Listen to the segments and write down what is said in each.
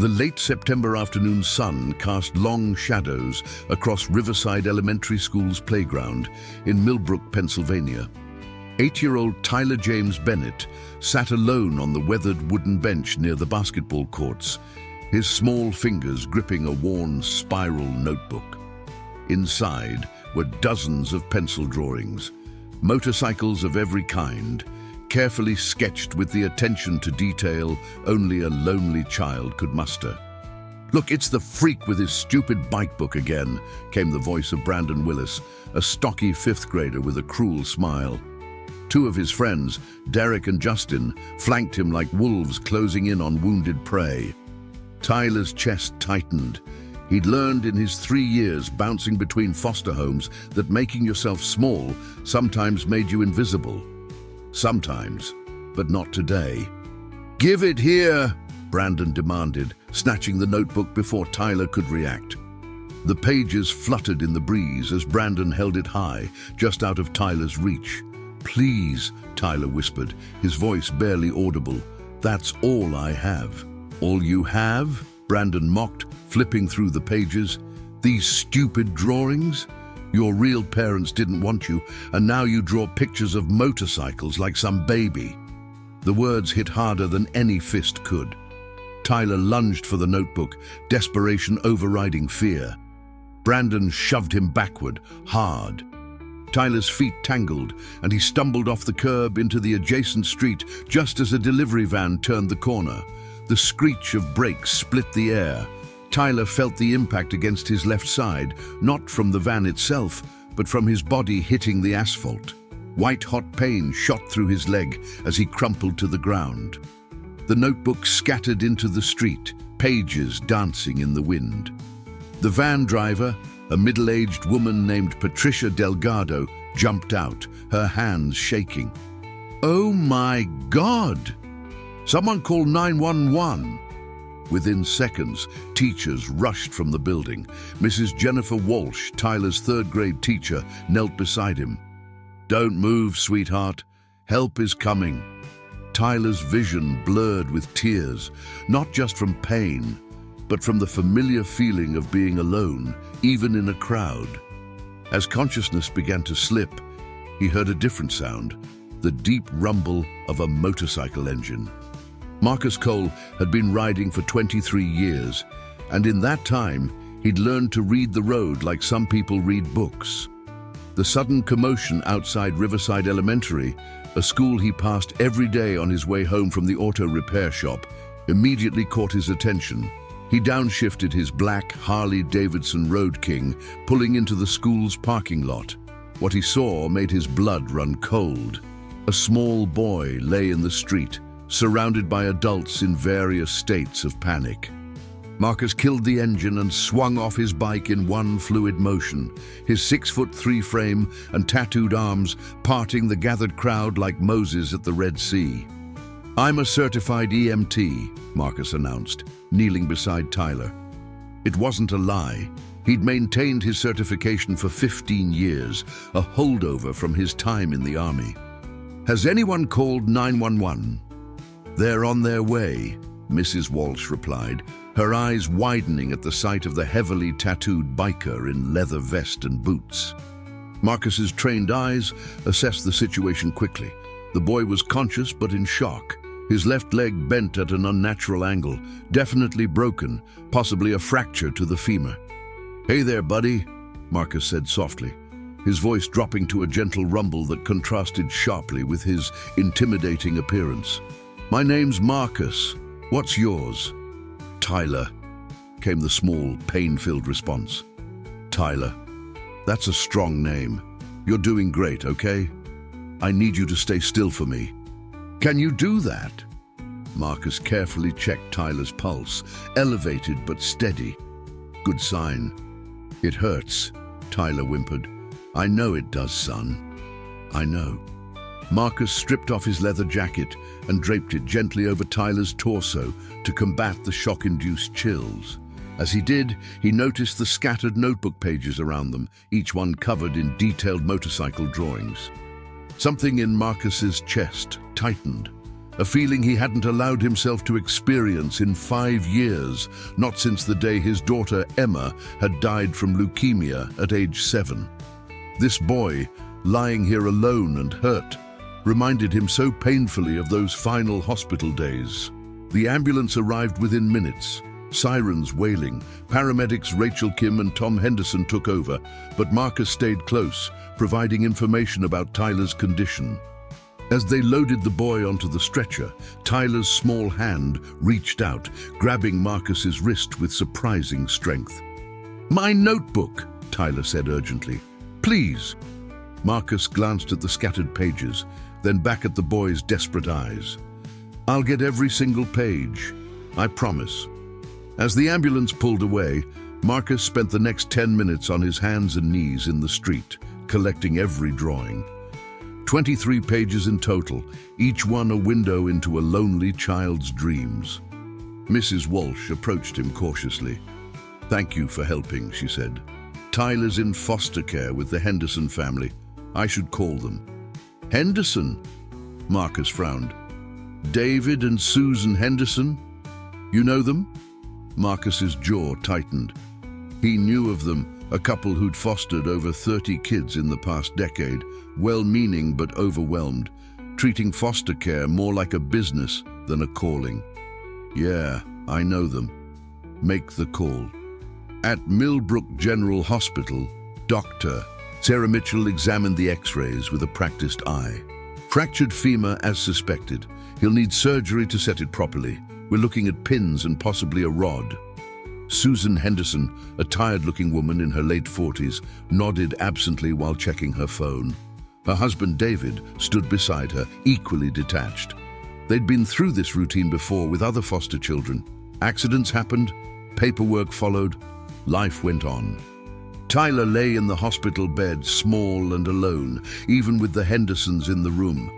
The late September afternoon sun cast long shadows across Riverside Elementary School's playground in Millbrook, Pennsylvania. 8-year-old Tyler James Bennett sat alone on the weathered wooden bench near the basketball courts, his small fingers gripping a worn spiral notebook. Inside were dozens of pencil drawings, motorcycles of every kind, carefully sketched with the attention to detail only a lonely child could muster. "Look, it's the freak with his stupid bike book again," came the voice of Brandon Willis, a stocky fifth grader with a cruel smile. Two of his friends, Derek and Justin, flanked him like wolves closing in on wounded prey. Tyler's chest tightened. He'd learned in his 3 years bouncing between foster homes that making yourself small sometimes made you invisible. Sometimes, but not today. "Give it here," Brandon demanded, snatching the notebook before Tyler could react. The pages fluttered in the breeze as Brandon held it high, just out of Tyler's reach. "Please," Tyler whispered, his voice barely audible. "That's all I have." "All you have?" Brandon mocked, flipping through the pages. "These stupid drawings? Your real parents didn't want you, and now you draw pictures of motorcycles like some baby." The words hit harder than any fist could. Tyler lunged for the notebook, desperation overriding fear. Brandon shoved him backward, hard. Tyler's feet tangled, and he stumbled off the curb into the adjacent street just as a delivery van turned the corner. The screech of brakes split the air. Tyler felt the impact against his left side, not from the van itself, but from his body hitting the asphalt. White-hot pain shot through his leg as he crumpled to the ground. The notebook scattered into the street, pages dancing in the wind. The van driver, a middle-aged woman named Patricia Delgado, jumped out, her hands shaking. "Oh my God! Someone call 911! Within seconds, teachers rushed from the building. Mrs. Jennifer Walsh, Tyler's third-grade teacher, knelt beside him. "Don't move, sweetheart. Help is coming." Tyler's vision blurred with tears, not just from pain, but from the familiar feeling of being alone, even in a crowd. As consciousness began to slip, he heard a different sound, the deep rumble of a motorcycle engine. Marcus Cole had been riding for 23 years, and in that time, he'd learned to read the road like some people read books. The sudden commotion outside Riverside Elementary, a school he passed every day on his way home from the auto repair shop, immediately caught his attention. He downshifted his black Harley-Davidson Road King, pulling into the school's parking lot. What he saw made his blood run cold. A small boy lay in the street, surrounded by adults in various states of panic. Marcus killed the engine and swung off his bike in one fluid motion, his 6'3" frame and tattooed arms parting the gathered crowd like Moses at the Red Sea. "I'm a certified EMT," Marcus announced, kneeling beside Tyler. It wasn't a lie. He'd maintained his certification for 15 years, a holdover from his time in the Army. "Has anyone called 911? "They're on their way," Mrs. Walsh replied, her eyes widening at the sight of the heavily tattooed biker in leather vest and boots. Marcus's trained eyes assessed the situation quickly. The boy was conscious but in shock, his left leg bent at an unnatural angle, definitely broken, possibly a fracture to the femur. "Hey there, buddy," Marcus said softly, his voice dropping to a gentle rumble that contrasted sharply with his intimidating appearance. "My name's Marcus. What's yours?" "Tyler," came the small, pain-filled response. "Tyler. That's a strong name. You're doing great, okay? I need you to stay still for me." "Can you do that?" Marcus carefully checked Tyler's pulse, elevated but steady. "Good sign." "It hurts," Tyler whimpered. "I know it does, son. I know." Marcus stripped off his leather jacket and draped it gently over Tyler's torso to combat the shock-induced chills. As he did, he noticed the scattered notebook pages around them, each one covered in detailed motorcycle drawings. Something in Marcus's chest tightened. a feeling he hadn't allowed himself to experience in 5 years, not since the day his daughter Emma had died from leukemia at age 7. This boy, lying here alone and hurt, reminded him so painfully of those final hospital days. The ambulance arrived within minutes, sirens wailing. Paramedics Rachel Kim and Tom Henderson took over, but Marcus stayed close, providing information about Tyler's condition. As they loaded the boy onto the stretcher, Tyler's small hand reached out, grabbing Marcus's wrist with surprising strength. "My notebook," Tyler said urgently. "Please." Marcus glanced at the scattered pages, then back at the boy's desperate eyes. "I'll get every single page, I promise." As the ambulance pulled away, Marcus spent the next 10 minutes on his hands and knees in the street, collecting every drawing. 23 pages in total, each one a window into a lonely child's dreams. Mrs. Walsh approached him cautiously. "Thank you for helping," she said. "Tyler's in foster care with the Henderson family. I should call them." "Henderson?" Marcus frowned. "David and Susan Henderson? You know them?" Marcus's jaw tightened. He knew of them, a couple who'd fostered over 30 kids in the past decade, well-meaning but overwhelmed, treating foster care more like a business than a calling. "Yeah, I know them. Make the call." At Millbrook General Hospital, Dr. Sarah Mitchell examined the x-rays with a practiced eye. "Fractured femur as suspected. He'll need surgery to set it properly. We're looking at pins and possibly a rod." Susan Henderson, a tired-looking woman in her late 40s, nodded absently while checking her phone. Her husband David stood beside her, equally detached. They'd been through this routine before with other foster children. Accidents happened, paperwork followed, life went on. Tyler lay in the hospital bed, small and alone, even with the Hendersons in the room.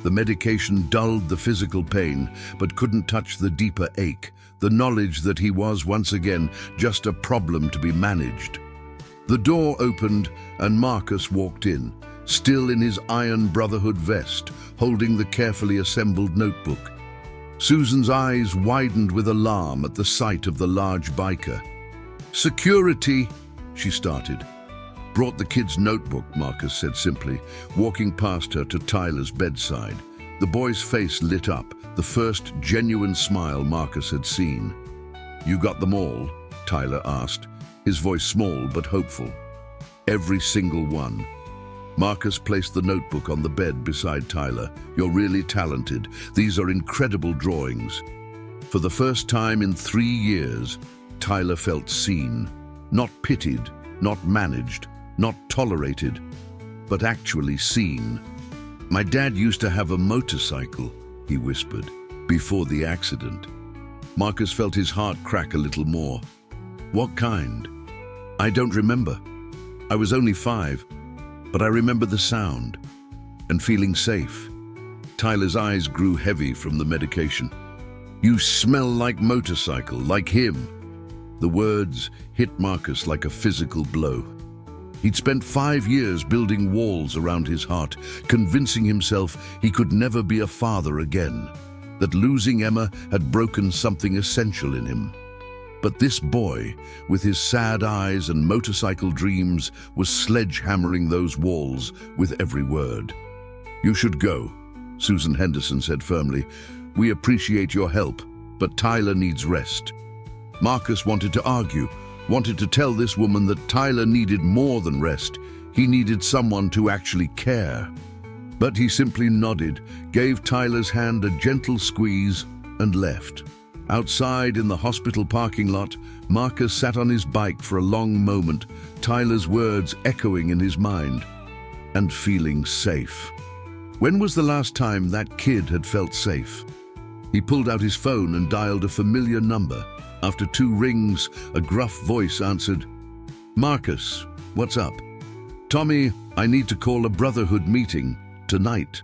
The medication dulled the physical pain, but couldn't touch the deeper ache, the knowledge that he was once again just a problem to be managed. The door opened and Marcus walked in, still in his Iron Brotherhood vest, holding the carefully assembled notebook. Susan's eyes widened with alarm at the sight of the large biker. "Security," she started. "Brought the kid's notebook," Marcus said simply, walking past her to Tyler's bedside. The boy's face lit up, the first genuine smile Marcus had seen. "You got them all?" Tyler asked, his voice small but hopeful. "Every single one." Marcus placed the notebook on the bed beside Tyler. "You're really talented. These are incredible drawings." For the first time in 3 years, Tyler felt seen. Not pitied, not managed, not tolerated, but actually seen. "My dad used to have a motorcycle," he whispered, "before the accident." Marcus felt his heart crack a little more. "What kind?" "I don't remember. I was only 5, but I remember the sound and feeling safe." Tyler's eyes grew heavy from the medication. "You smell like motorcycle, like him." The words hit Marcus like a physical blow. He'd spent 5 years building walls around his heart, convincing himself he could never be a father again, that losing Emma had broken something essential in him. But this boy, with his sad eyes and motorcycle dreams, was sledgehammering those walls with every word. "You should go," Susan Henderson said firmly. "We appreciate your help, but Tyler needs rest." Marcus wanted to argue, wanted to tell this woman that Tyler needed more than rest. He needed someone to actually care. But he simply nodded, gave Tyler's hand a gentle squeeze, and left. Outside in the hospital parking lot, Marcus sat on his bike for a long moment, Tyler's words echoing in his mind, and feeling safe. When was the last time that kid had felt safe? He pulled out his phone and dialed a familiar number. After 2 rings, a gruff voice answered. "Marcus, what's up?" "Tommy, I need to call a Brotherhood meeting tonight."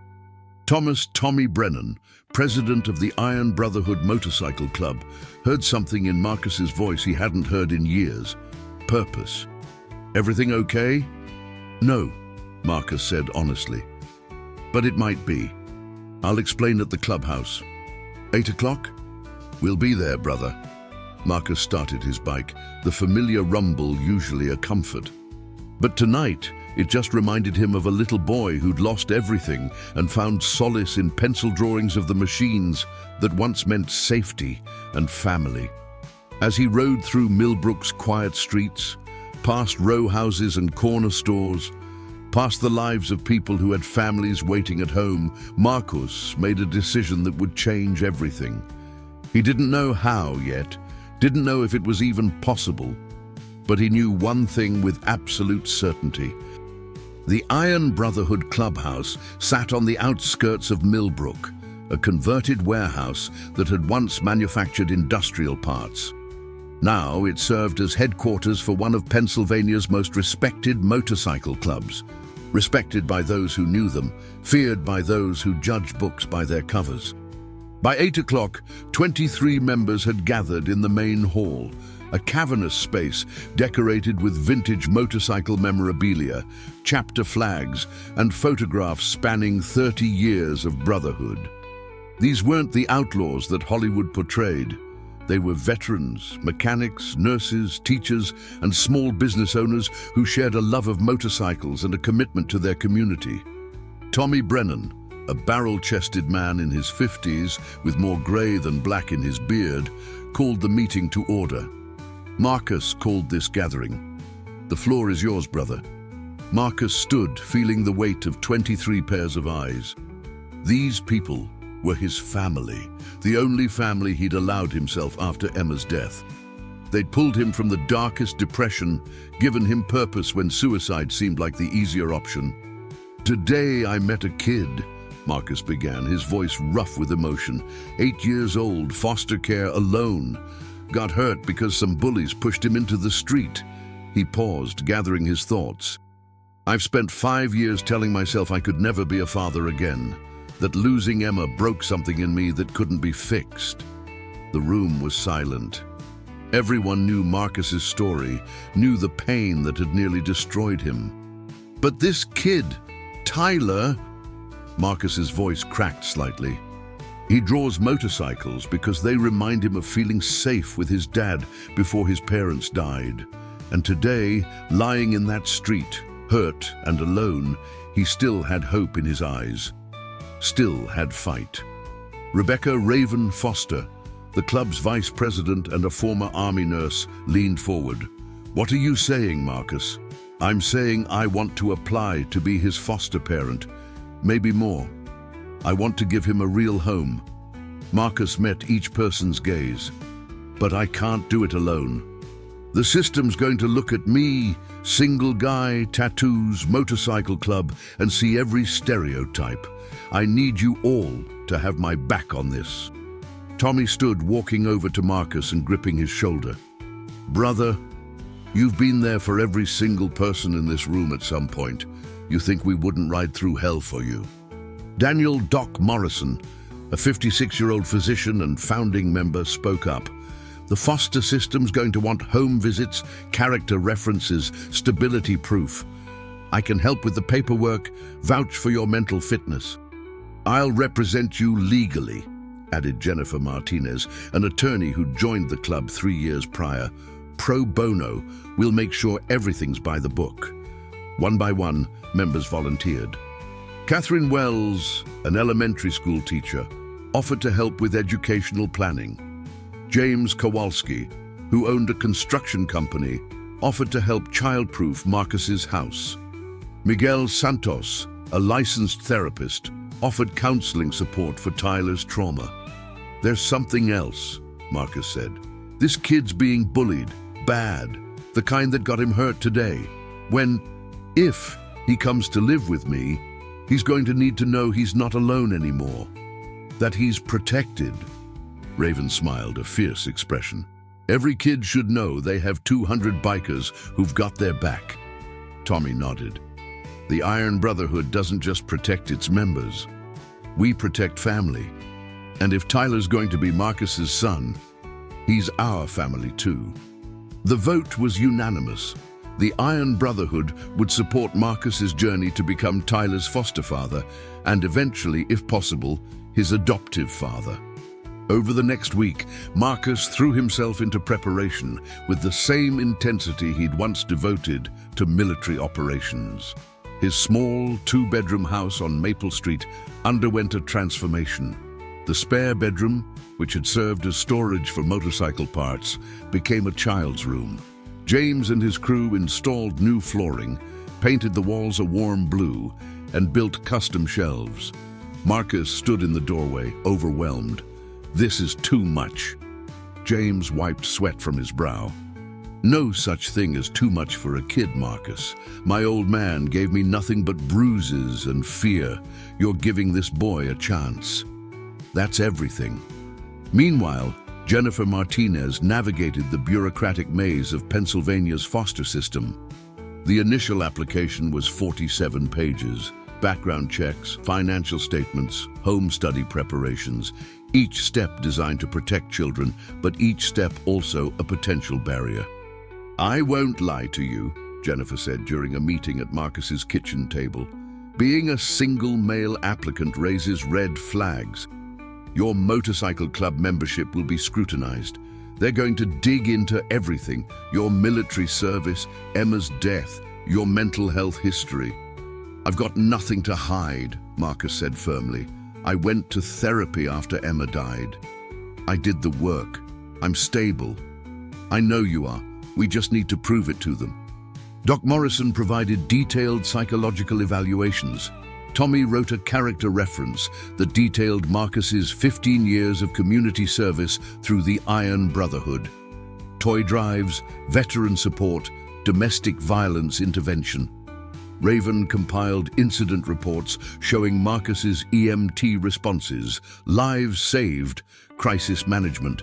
Thomas "Tommy" Brennan, president of the Iron Brotherhood Motorcycle Club, heard something in Marcus's voice he hadn't heard in years. Purpose. "Everything okay?" "No," Marcus said honestly. "But it might be." I'll explain at the clubhouse. 8 o'clock? We'll be there, brother. Marcus started his bike, the familiar rumble usually a comfort. But tonight, it just reminded him of a little boy who'd lost everything and found solace in pencil drawings of the machines that once meant safety and family. As he rode through Millbrook's quiet streets, past row houses and corner stores, past the lives of people who had families waiting at home, Marcus made a decision that would change everything. He didn't know how yet, didn't know if it was even possible, but he knew one thing with absolute certainty. The Iron Brotherhood Clubhouse sat on the outskirts of Millbrook, a converted warehouse that had once manufactured industrial parts. Now it served as headquarters for one of Pennsylvania's most respected motorcycle clubs, respected by those who knew them, feared by those who judged books by their covers. By 8 o'clock, 23 members had gathered in the main hall, a cavernous space decorated with vintage motorcycle memorabilia, chapter flags, and photographs spanning 30 years of brotherhood. These weren't the outlaws that Hollywood portrayed. They were veterans, mechanics, nurses, teachers, and small business owners who shared a love of motorcycles and a commitment to their community. Tommy Brennan, a barrel-chested man in his 50s with more grey than black in his beard, called the meeting to order. Marcus called this gathering. "The floor is yours, brother." Marcus stood, feeling the weight of 23 pairs of eyes. These people were his family, the only family he'd allowed himself after Emma's death. They'd pulled him from the darkest depression, given him purpose when suicide seemed like the easier option. "Today I met a kid," Marcus began, his voice rough with emotion. 8 years old, foster care, alone. Got hurt because some bullies pushed him into the street. He paused, gathering his thoughts. "I've spent 5 years telling myself I could never be a father again, that losing Emma broke something in me that couldn't be fixed." The room was silent. Everyone knew Marcus's story, knew the pain that had nearly destroyed him. "But this kid, Tyler," Marcus's voice cracked slightly. "He draws motorcycles because they remind him of feeling safe with his dad before his parents died. And today, lying in that street, hurt and alone, he still had hope in his eyes, still had fight." Rebecca Raven Foster, the club's vice president and a former army nurse, leaned forward. "What are you saying, Marcus?" "I'm saying I want to apply to be his foster parent. Maybe more. I want to give him a real home." Marcus met each person's gaze. "But I can't do it alone. The system's going to look at me, single guy, tattoos, motorcycle club, and see every stereotype. I need you all to have my back on this." Tommy stood, walking over to Marcus and gripping his shoulder. "Brother, you've been there for every single person in this room at some point. You think we wouldn't ride through hell for you?" Daniel Doc Morrison, a 56-year-old physician and founding member, spoke up. "The foster system's going to want home visits, character references, stability proof. I can help with the paperwork, vouch for your mental fitness. I'll represent you legally," added Jennifer Martinez, an attorney who joined the club 3 years prior. "Pro bono, we'll make sure everything's by the book." One by one, members volunteered. Catherine Wells, an elementary school teacher, offered to help with educational planning. James Kowalski, who owned a construction company, offered to help childproof Marcus's house. Miguel Santos, a licensed therapist, offered counseling support for Tyler's trauma. "There's something else," Marcus said. "This kid's being bullied, bad, the kind that got him hurt today. If he comes to live with me, he's going to need to know he's not alone anymore, that he's protected." Raven smiled, a fierce expression. "Every kid should know they have 200 bikers who've got their back." Tommy nodded. "The Iron Brotherhood doesn't just protect its members. We protect family. And if Tyler's going to be Marcus's son, he's our family too." The vote was unanimous. The Iron Brotherhood would support Marcus's journey to become Tyler's foster father and eventually, if possible, his adoptive father. Over the next week, Marcus threw himself into preparation with the same intensity he'd once devoted to military operations. His small, two-bedroom house on Maple Street underwent a transformation. The spare bedroom, which had served as storage for motorcycle parts, became a child's room. James and his crew installed new flooring, painted the walls a warm blue, and built custom shelves. Marcus stood in the doorway, overwhelmed. "This is too much." James wiped sweat from his brow. "No such thing as too much for a kid, Marcus. My old man gave me nothing but bruises and fear. You're giving this boy a chance. That's everything." Meanwhile, Jennifer Martinez navigated the bureaucratic maze of Pennsylvania's foster system. The initial application was 47 pages. Background checks, financial statements, home study preparations, each step designed to protect children, but each step also a potential barrier. "I won't lie to you," Jennifer said during a meeting at Marcus's kitchen table. "Being a single male applicant raises red flags. Your motorcycle club membership will be scrutinized. They're going to dig into everything: your military service, Emma's death, your mental health history." "I've got nothing to hide," Marcus said firmly. "I went to therapy after Emma died. I did the work. I'm stable." "I know you are. We just need to prove it to them." Doc Morrison provided detailed psychological evaluations. Tommy wrote a character reference that detailed Marcus's 15 years of community service through the Iron Brotherhood. Toy drives, veteran support, domestic violence intervention. Raven compiled incident reports showing Marcus's EMT responses, lives saved, crisis management.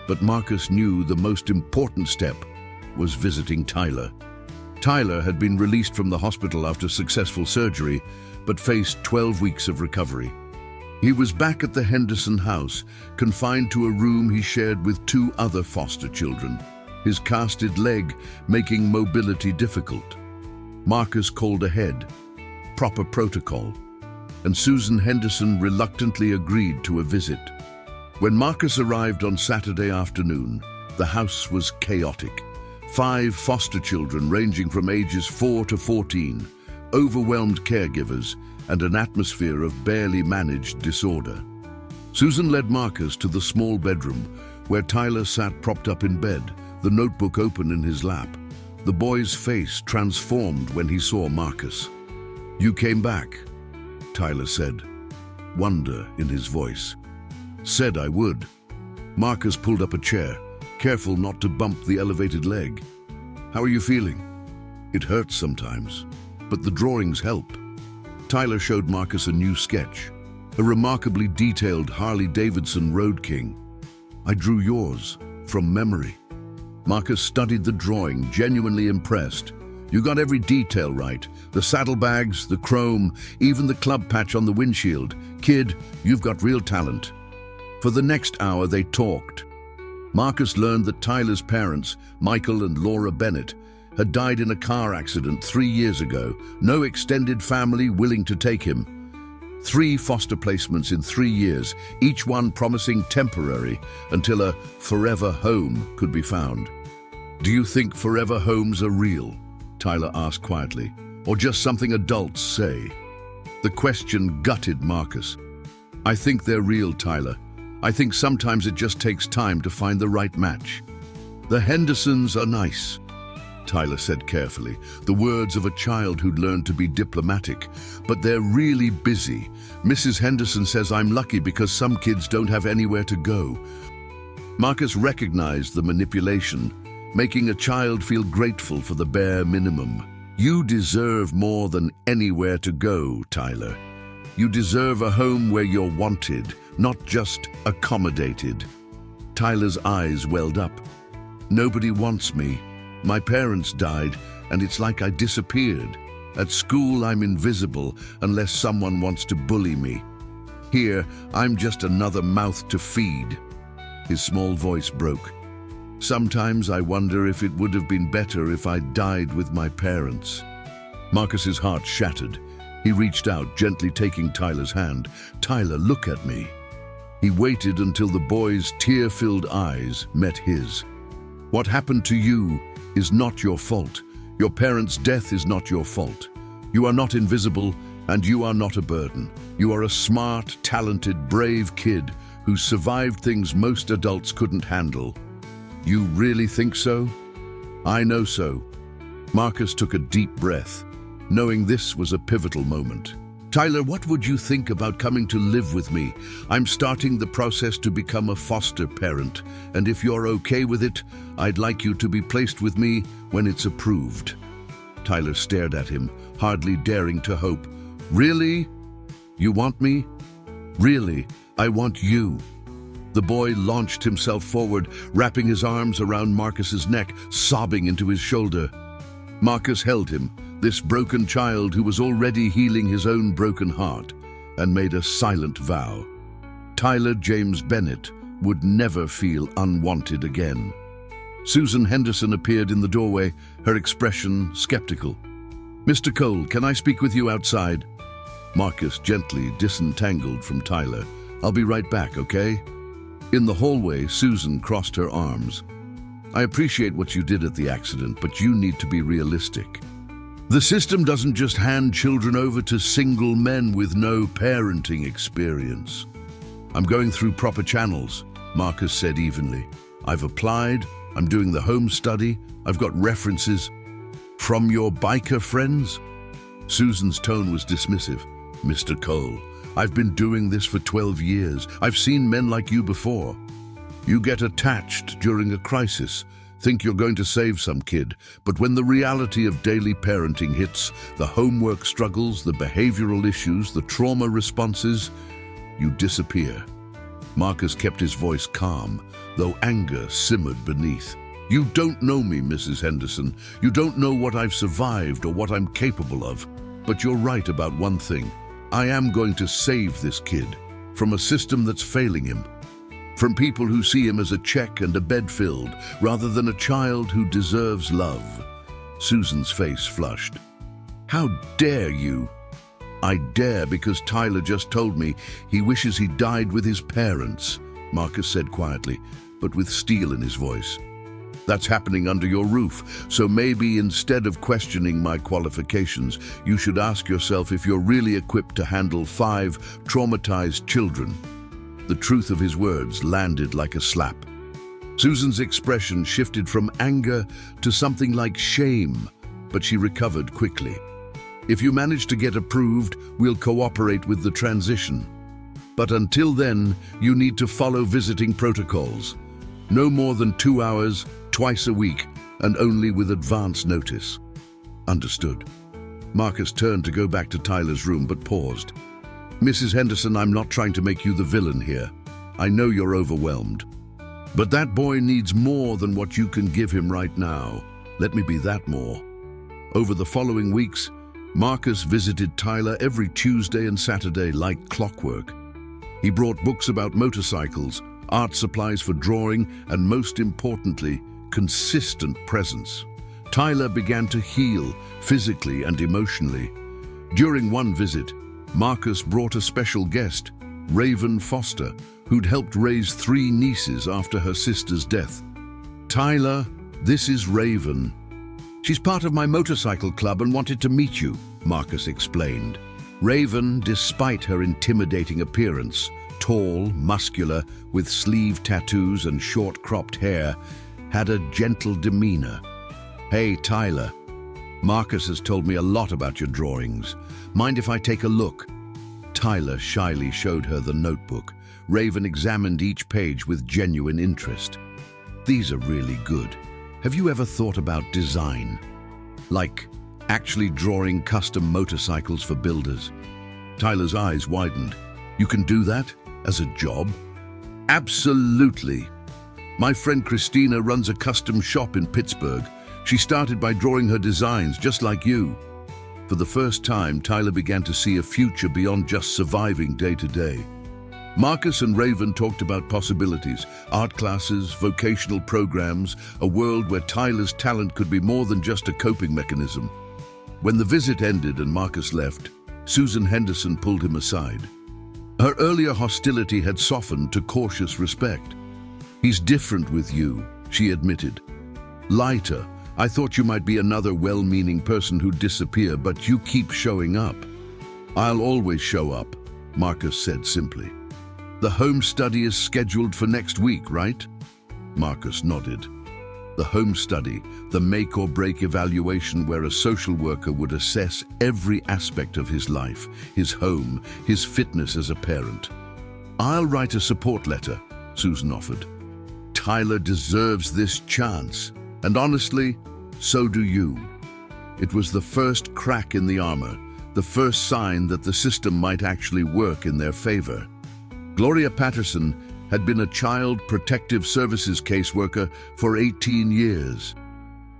But Marcus knew the most important step was visiting Tyler. Tyler had been released from the hospital after successful surgery, but faced 12 weeks of recovery. He was back at the Henderson house, confined to a room he shared with 2 other foster children, his casted leg making mobility difficult. Marcus called ahead, proper protocol, and Susan Henderson reluctantly agreed to a visit. When Marcus arrived on Saturday afternoon, the house was chaotic. 5 foster children ranging from ages 4 to 14, overwhelmed caregivers, and an atmosphere of barely managed disorder. Susan led Marcus to the small bedroom, where Tyler sat propped up in bed, the notebook open in his lap. The boy's face transformed when he saw Marcus. "You came back," Tyler said, wonder in his voice. "Said I would." Marcus pulled up a chair, careful not to bump the elevated leg. "How are you feeling?" "It hurts sometimes, but the drawings help." Tyler showed Marcus a new sketch, a remarkably detailed Harley-Davidson Road King. "I drew yours, from memory." Marcus studied the drawing, genuinely impressed. "You got every detail right. The saddlebags, the chrome, even the club patch on the windshield. Kid, you've got real talent." For the next hour they talked. Marcus learned that Tyler's parents, Michael and Laura Bennett, had died in a car accident 3 years ago. No extended family willing to take him. 3 foster placements in 3 years, each one promising temporary until a forever home could be found. "Do you think forever homes are real?" Tyler asked quietly, "or just something adults say?" The question gutted Marcus. "I think they're real, Tyler. I think sometimes it just takes time to find the right match." "The Hendersons are nice," Tyler said carefully, the words of a child who'd learned to be diplomatic. "But they're really busy. Mrs. Henderson says I'm lucky because some kids don't have anywhere to go." Marcus recognized the manipulation, making a child feel grateful for the bare minimum. "You deserve more than anywhere to go, Tyler. You deserve a home where you're wanted, not just accommodated." Tyler's eyes welled up. "Nobody wants me. My parents died, and it's like I disappeared. At school, I'm invisible unless someone wants to bully me. Here, I'm just another mouth to feed." His small voice broke. Sometimes I wonder if it would have been better if I died with my parents. Marcus's heart shattered. He reached out, gently taking Tyler's hand. "Tyler, look at me." He waited until the boy's tear-filled eyes met his. "What happened to you is not your fault. Your parents' death is not your fault. You are not invisible, and you are not a burden. You are a smart, talented, brave kid who survived things most adults couldn't handle." "You really think so?" "I know so." Marcus took a deep breath, knowing this was a pivotal moment. "Tyler, what would you think about coming to live with me? I'm starting the process to become a foster parent, and if you're okay with it, I'd like you to be placed with me when it's approved." Tyler stared at him, hardly daring to hope. "Really? You want me?" "Really, I want you." The boy launched himself forward, wrapping his arms around Marcus's neck, sobbing into his shoulder. Marcus held him, this broken child who was already healing his own broken heart, and made a silent vow. Tyler James Bennett would never feel unwanted again. Susan Henderson appeared in the doorway, her expression skeptical. "Mr. Cole, can I speak with you outside?" Marcus gently disentangled from Tyler. "I'll be right back, okay?" In the hallway, Susan crossed her arms. "I appreciate what you did at the accident, but you need to be realistic. The system doesn't just hand children over to single men with no parenting experience." "I'm going through proper channels," Marcus said evenly. "I've applied, I'm doing the home study, I've got references." "From your biker friends?" Susan's tone was dismissive. "Mr. Cole, I've been doing this for 12 years. I've seen men like you before. You get attached during a crisis, think you're going to save some kid, but when the reality of daily parenting hits, the homework struggles, the behavioral issues, the trauma responses, you disappear." Marcus kept his voice calm, though anger simmered beneath. "You don't know me, Mrs. Henderson. You don't know what I've survived or what I'm capable of. But you're right about one thing. I am going to save this kid from a system that's failing him, from people who see him as a check and a bed filled, rather than a child who deserves love." Susan's face flushed. "How dare you?" "I dare because Tyler just told me he wishes he died with his parents," Marcus said quietly, but with steel in his voice. "That's happening under your roof, so maybe instead of questioning my qualifications, you should ask yourself if you're really equipped to handle 5 traumatized children." The truth of his words landed like a slap. Susan's expression shifted from anger to something like shame, but she recovered quickly. "If you manage to get approved, we'll cooperate with the transition. But until then, you need to follow visiting protocols. No more than 2 hours, twice a week, and only with advance notice." "Understood." Marcus turned to go back to Tyler's room, but paused. "Mrs. Henderson, I'm not trying to make you the villain here. I know you're overwhelmed. But that boy needs more than what you can give him right now. Let me be that more." Over the following weeks, Marcus visited Tyler every Tuesday and Saturday like clockwork. He brought books about motorcycles, art supplies for drawing, and most importantly, consistent presence. Tyler began to heal physically and emotionally. During one visit, Marcus brought a special guest, Raven Foster, who'd helped raise 3 nieces after her sister's death. "Tyler, this is Raven. She's part of my motorcycle club and wanted to meet you," Marcus explained. Raven, despite her intimidating appearance, tall, muscular, with sleeve tattoos and short cropped hair, had a gentle demeanor. "Hey, Tyler. Marcus has told me a lot about your drawings. Mind if I take a look?" Tyler shyly showed her the notebook. Raven examined each page with genuine interest. "These are really good. Have you ever thought about design? Like actually drawing custom motorcycles for builders?" Tyler's eyes widened. "You can do that? As a job?" "Absolutely. My friend Christina runs a custom shop in Pittsburgh. She started by drawing her designs, just like you." For the first time, Tyler began to see a future beyond just surviving day to day. Marcus and Raven talked about possibilities, art classes, vocational programs, a world where Tyler's talent could be more than just a coping mechanism. When the visit ended and Marcus left, Susan Henderson pulled him aside. Her earlier hostility had softened to cautious respect. "He's different with you," she admitted. "Lighter. I thought you might be another well-meaning person who'd disappear, but you keep showing up." "I'll always show up," Marcus said simply. "The home study is scheduled for next week, right?" Marcus nodded. The home study, the make-or-break evaluation where a social worker would assess every aspect of his life, his home, his fitness as a parent. "I'll write a support letter," Susan offered. "Tyler deserves this chance, and honestly, so do you." It was the first crack in the armor, the first sign that the system might actually work in their favor. Gloria Patterson had been a Child Protective Services caseworker for 18 years.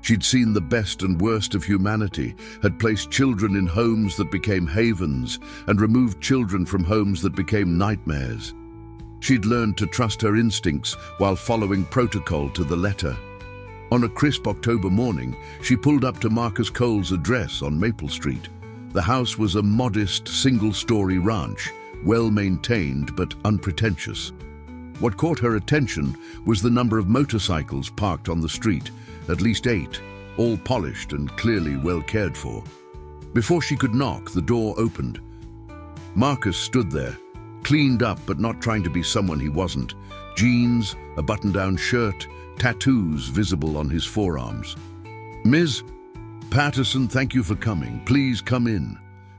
She'd seen the best and worst of humanity, had placed children in homes that became havens, and removed children from homes that became nightmares. She'd learned to trust her instincts while following protocol to the letter. On a crisp October morning, she pulled up to Marcus Cole's address on Maple Street. The house was a modest, single-story ranch, well-maintained but unpretentious. What caught her attention was the number of motorcycles parked on the street, at least 8, all polished and clearly well cared for. Before she could knock, the door opened. Marcus stood there, cleaned up but not trying to be someone he wasn't. Jeans, a button-down shirt, tattoos visible on his forearms. "Ms. Patterson, thank you for coming. Please come in."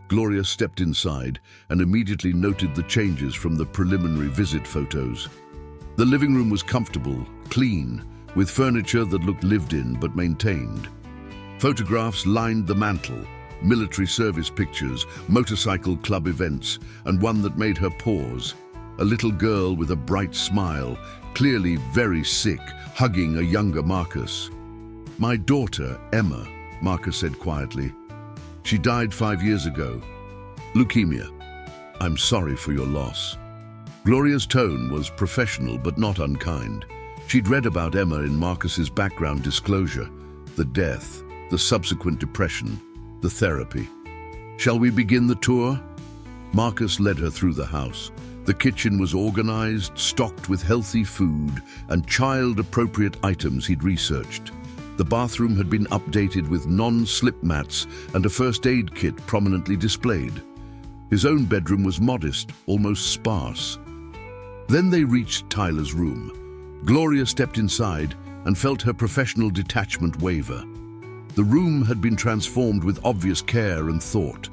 Gloria stepped inside and immediately noted the changes from the preliminary visit photos. The living room was comfortable, clean, with furniture that looked lived in but maintained. Photographs lined the mantel, military service pictures, motorcycle club events, and one that made her pause. A little girl with a bright smile, clearly very sick, hugging a younger Marcus. "My daughter, Emma," Marcus said quietly. "She died 5 years ago. Leukemia. I'm sorry for your loss." Gloria's tone was professional but not unkind. She'd read about Emma in Marcus's background disclosure, the death, the subsequent depression, the therapy. "Shall we begin the tour?" Marcus led her through the house. The kitchen was organized, stocked with healthy food and child-appropriate items he'd researched. The bathroom had been updated with non-slip mats and a first aid kit prominently displayed. His own bedroom was modest, almost sparse. Then they reached Tyler's room. Gloria stepped inside and felt her professional detachment waver. The room had been transformed with obvious care and thought.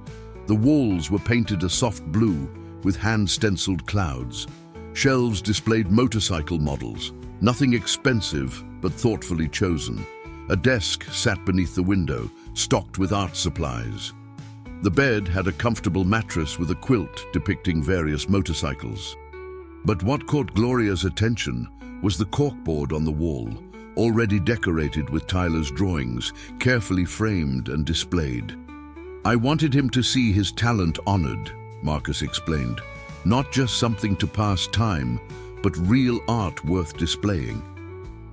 The walls were painted a soft blue with hand-stenciled clouds. Shelves displayed motorcycle models, nothing expensive but thoughtfully chosen. A desk sat beneath the window, stocked with art supplies. The bed had a comfortable mattress with a quilt depicting various motorcycles. But what caught Gloria's attention was the corkboard on the wall, already decorated with Tyler's drawings, carefully framed and displayed. "I wanted him to see his talent honored," Marcus explained. "Not just something to pass time, but real art worth displaying."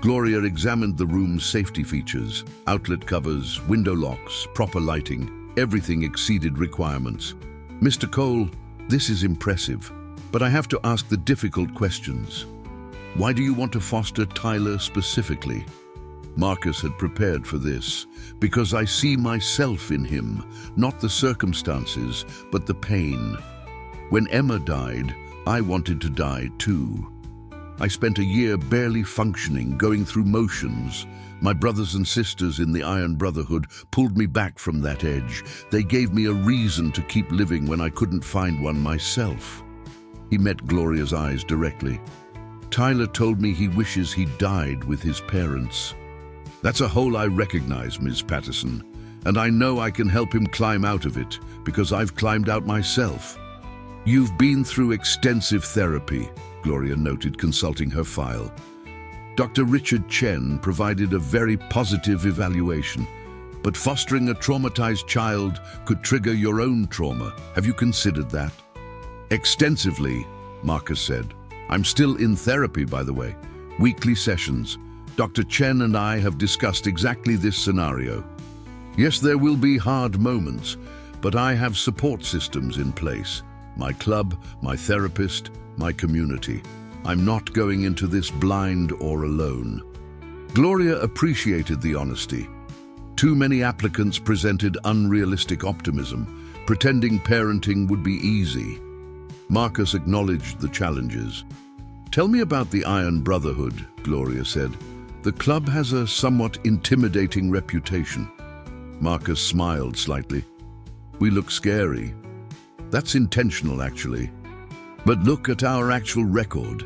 Gloria examined the room's safety features, outlet covers, window locks, proper lighting. Everything exceeded requirements. "Mr. Cole, this is impressive, but I have to ask the difficult questions. Why do you want to foster Tyler specifically?" Marcus had prepared for this. "Because I see myself in him, not the circumstances, but the pain. When Emma died, I wanted to die too. I spent a year barely functioning, going through motions. My brothers and sisters in the Iron Brotherhood pulled me back from that edge. They gave me a reason to keep living when I couldn't find one myself." He met Gloria's eyes directly. "Tyler told me he wishes he died with his parents." "That's a hole I recognize, Ms. Patterson, and I know I can help him climb out of it because I've climbed out myself." "You've been through extensive therapy," Gloria noted, consulting her file. "Dr. Richard Chen provided a very positive evaluation, but fostering a traumatized child could trigger your own trauma. Have you considered that?" "Extensively," Marcus said. "I'm still in therapy, by the way. Weekly sessions. Dr. Chen and I have discussed exactly this scenario. Yes, there will be hard moments, but I have support systems in place. My club, my therapist, my community. I'm not going into this blind or alone." Gloria appreciated the honesty. Too many applicants presented unrealistic optimism, pretending parenting would be easy. Marcus acknowledged the challenges. "Tell me about the Iron Brotherhood," Gloria said. "The club has a somewhat intimidating reputation." Marcus smiled slightly. "We look scary. That's intentional, actually. But look at our actual record."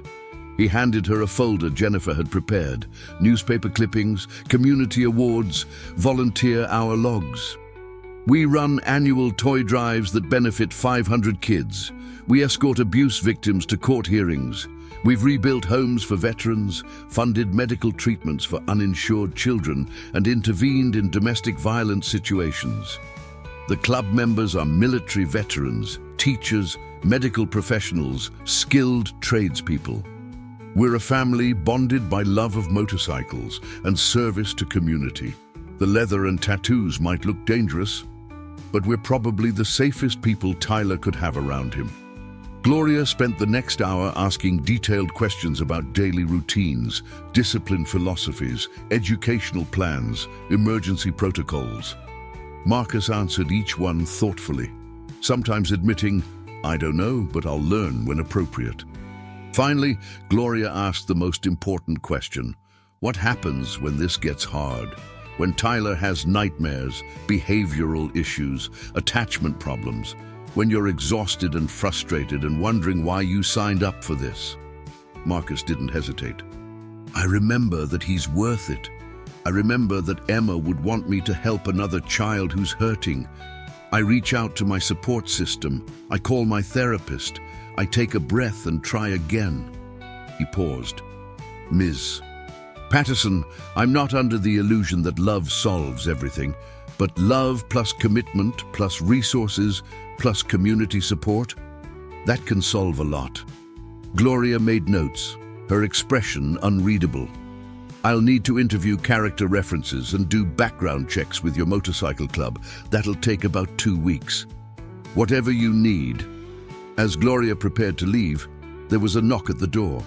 He handed her a folder Jennifer had prepared. Newspaper clippings, community awards, volunteer hour logs. "We run annual toy drives that benefit 500 kids. We escort abuse victims to court hearings. We've rebuilt homes for veterans, funded medical treatments for uninsured children, and intervened in domestic violence situations. The club members are military veterans, teachers, medical professionals, skilled tradespeople. We're a family bonded by love of motorcycles and service to community. The leather and tattoos might look dangerous, but we're probably the safest people Tyler could have around him." Gloria spent the next hour asking detailed questions about daily routines, discipline philosophies, educational plans, emergency protocols. Marcus answered each one thoughtfully, sometimes admitting, "I don't know, but I'll learn when appropriate." Finally, Gloria asked the most important question. What happens when this gets hard? When Tyler has nightmares, behavioral issues, attachment problems? When you're exhausted and frustrated and wondering why you signed up for this? Marcus didn't hesitate. "I remember that he's worth it. I remember that Emma would want me to help another child who's hurting. I reach out to my support system. I call my therapist. I take a breath and try again." He paused. "Ms. Patterson, I'm not under the illusion that love solves everything, but love plus commitment plus resources plus community support, that can solve a lot." Gloria made notes, her expression unreadable. "I'll need to interview character references and do background checks with your motorcycle club. That'll take about 2 weeks. Whatever you need." As Gloria prepared to leave, there was a knock at the door.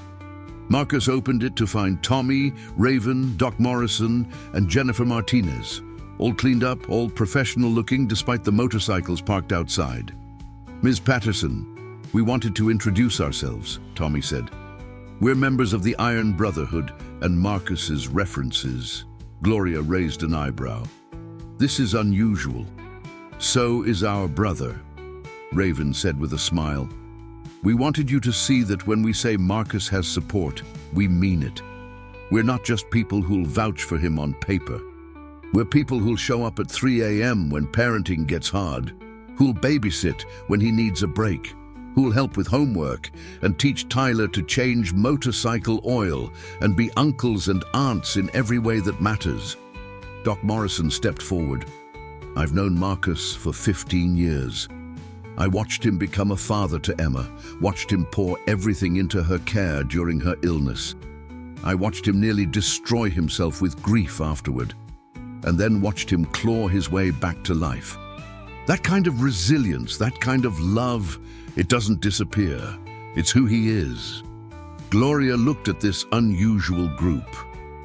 Marcus opened it to find Tommy, Raven, Doc Morrison, and Jennifer Martinez, all cleaned up, all professional looking despite the motorcycles parked outside. "Ms. Patterson, we wanted to introduce ourselves," Tommy said. "We're members of the Iron Brotherhood," and Marcus's references. Gloria raised an eyebrow. "This is unusual." "So is our brother," Raven said with a smile. "We wanted you to see that when we say Marcus has support, we mean it. We're not just people who'll vouch for him on paper. We're people who'll show up at 3 a.m. when parenting gets hard, who'll babysit when he needs a break, who'll help with homework and teach Tyler to change motorcycle oil and be uncles and aunts in every way that matters." Doc Morrison stepped forward. "I've known Marcus for 15 years. I watched him become a father to Emma, watched him pour everything into her care during her illness. I watched him nearly destroy himself with grief afterward, and then watched him claw his way back to life. That kind of resilience, that kind of love, it doesn't disappear. It's who he is." Gloria looked at this unusual group.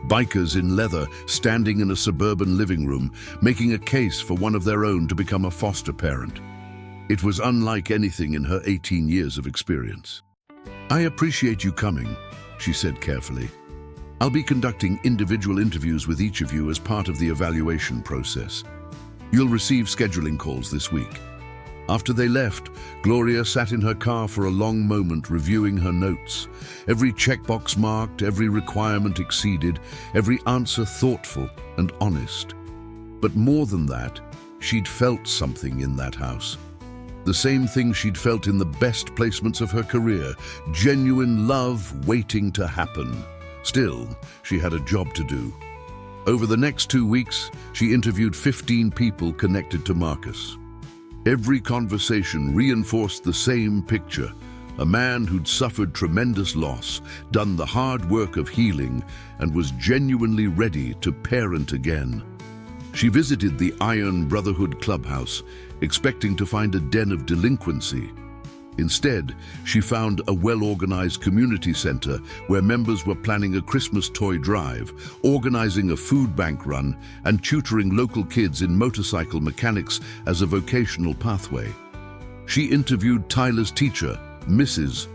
Bikers in leather standing in a suburban living room, making a case for one of their own to become a foster parent. It was unlike anything in her 18 years of experience. "I appreciate you coming," she said carefully. "I'll be conducting individual interviews with each of you as part of the evaluation process. You'll receive scheduling calls this week." After they left, Gloria sat in her car for a long moment reviewing her notes. Every checkbox marked, every requirement exceeded, every answer thoughtful and honest. But more than that, she'd felt something in that house. The same thing she'd felt in the best placements of her career, genuine love waiting to happen. Still, she had a job to do. Over the next 2 weeks, she interviewed 15 people connected to Marcus. Every conversation reinforced the same picture: a man who'd suffered tremendous loss, done the hard work of healing, and was genuinely ready to parent again. She visited the Iron Brotherhood clubhouse, expecting to find a den of delinquency. Instead, she found a well-organized community center where members were planning a Christmas toy drive, organizing a food bank run, and tutoring local kids in motorcycle mechanics as a vocational pathway. She interviewed Tyler's teacher, Mrs.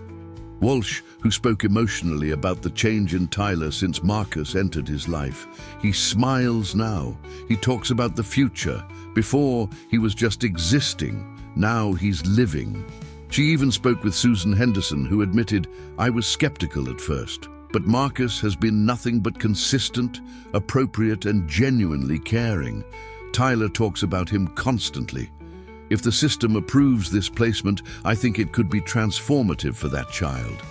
Walsh, who spoke emotionally about the change in Tyler since Marcus entered his life. He smiles now. He talks about the future. Before, he was just existing. Now he's living. She even spoke with Susan Henderson, who admitted, "I was skeptical at first, but Marcus has been nothing but consistent, appropriate, and genuinely caring. Tyler talks about him constantly. If the system approves this placement, I think it could be transformative for that child."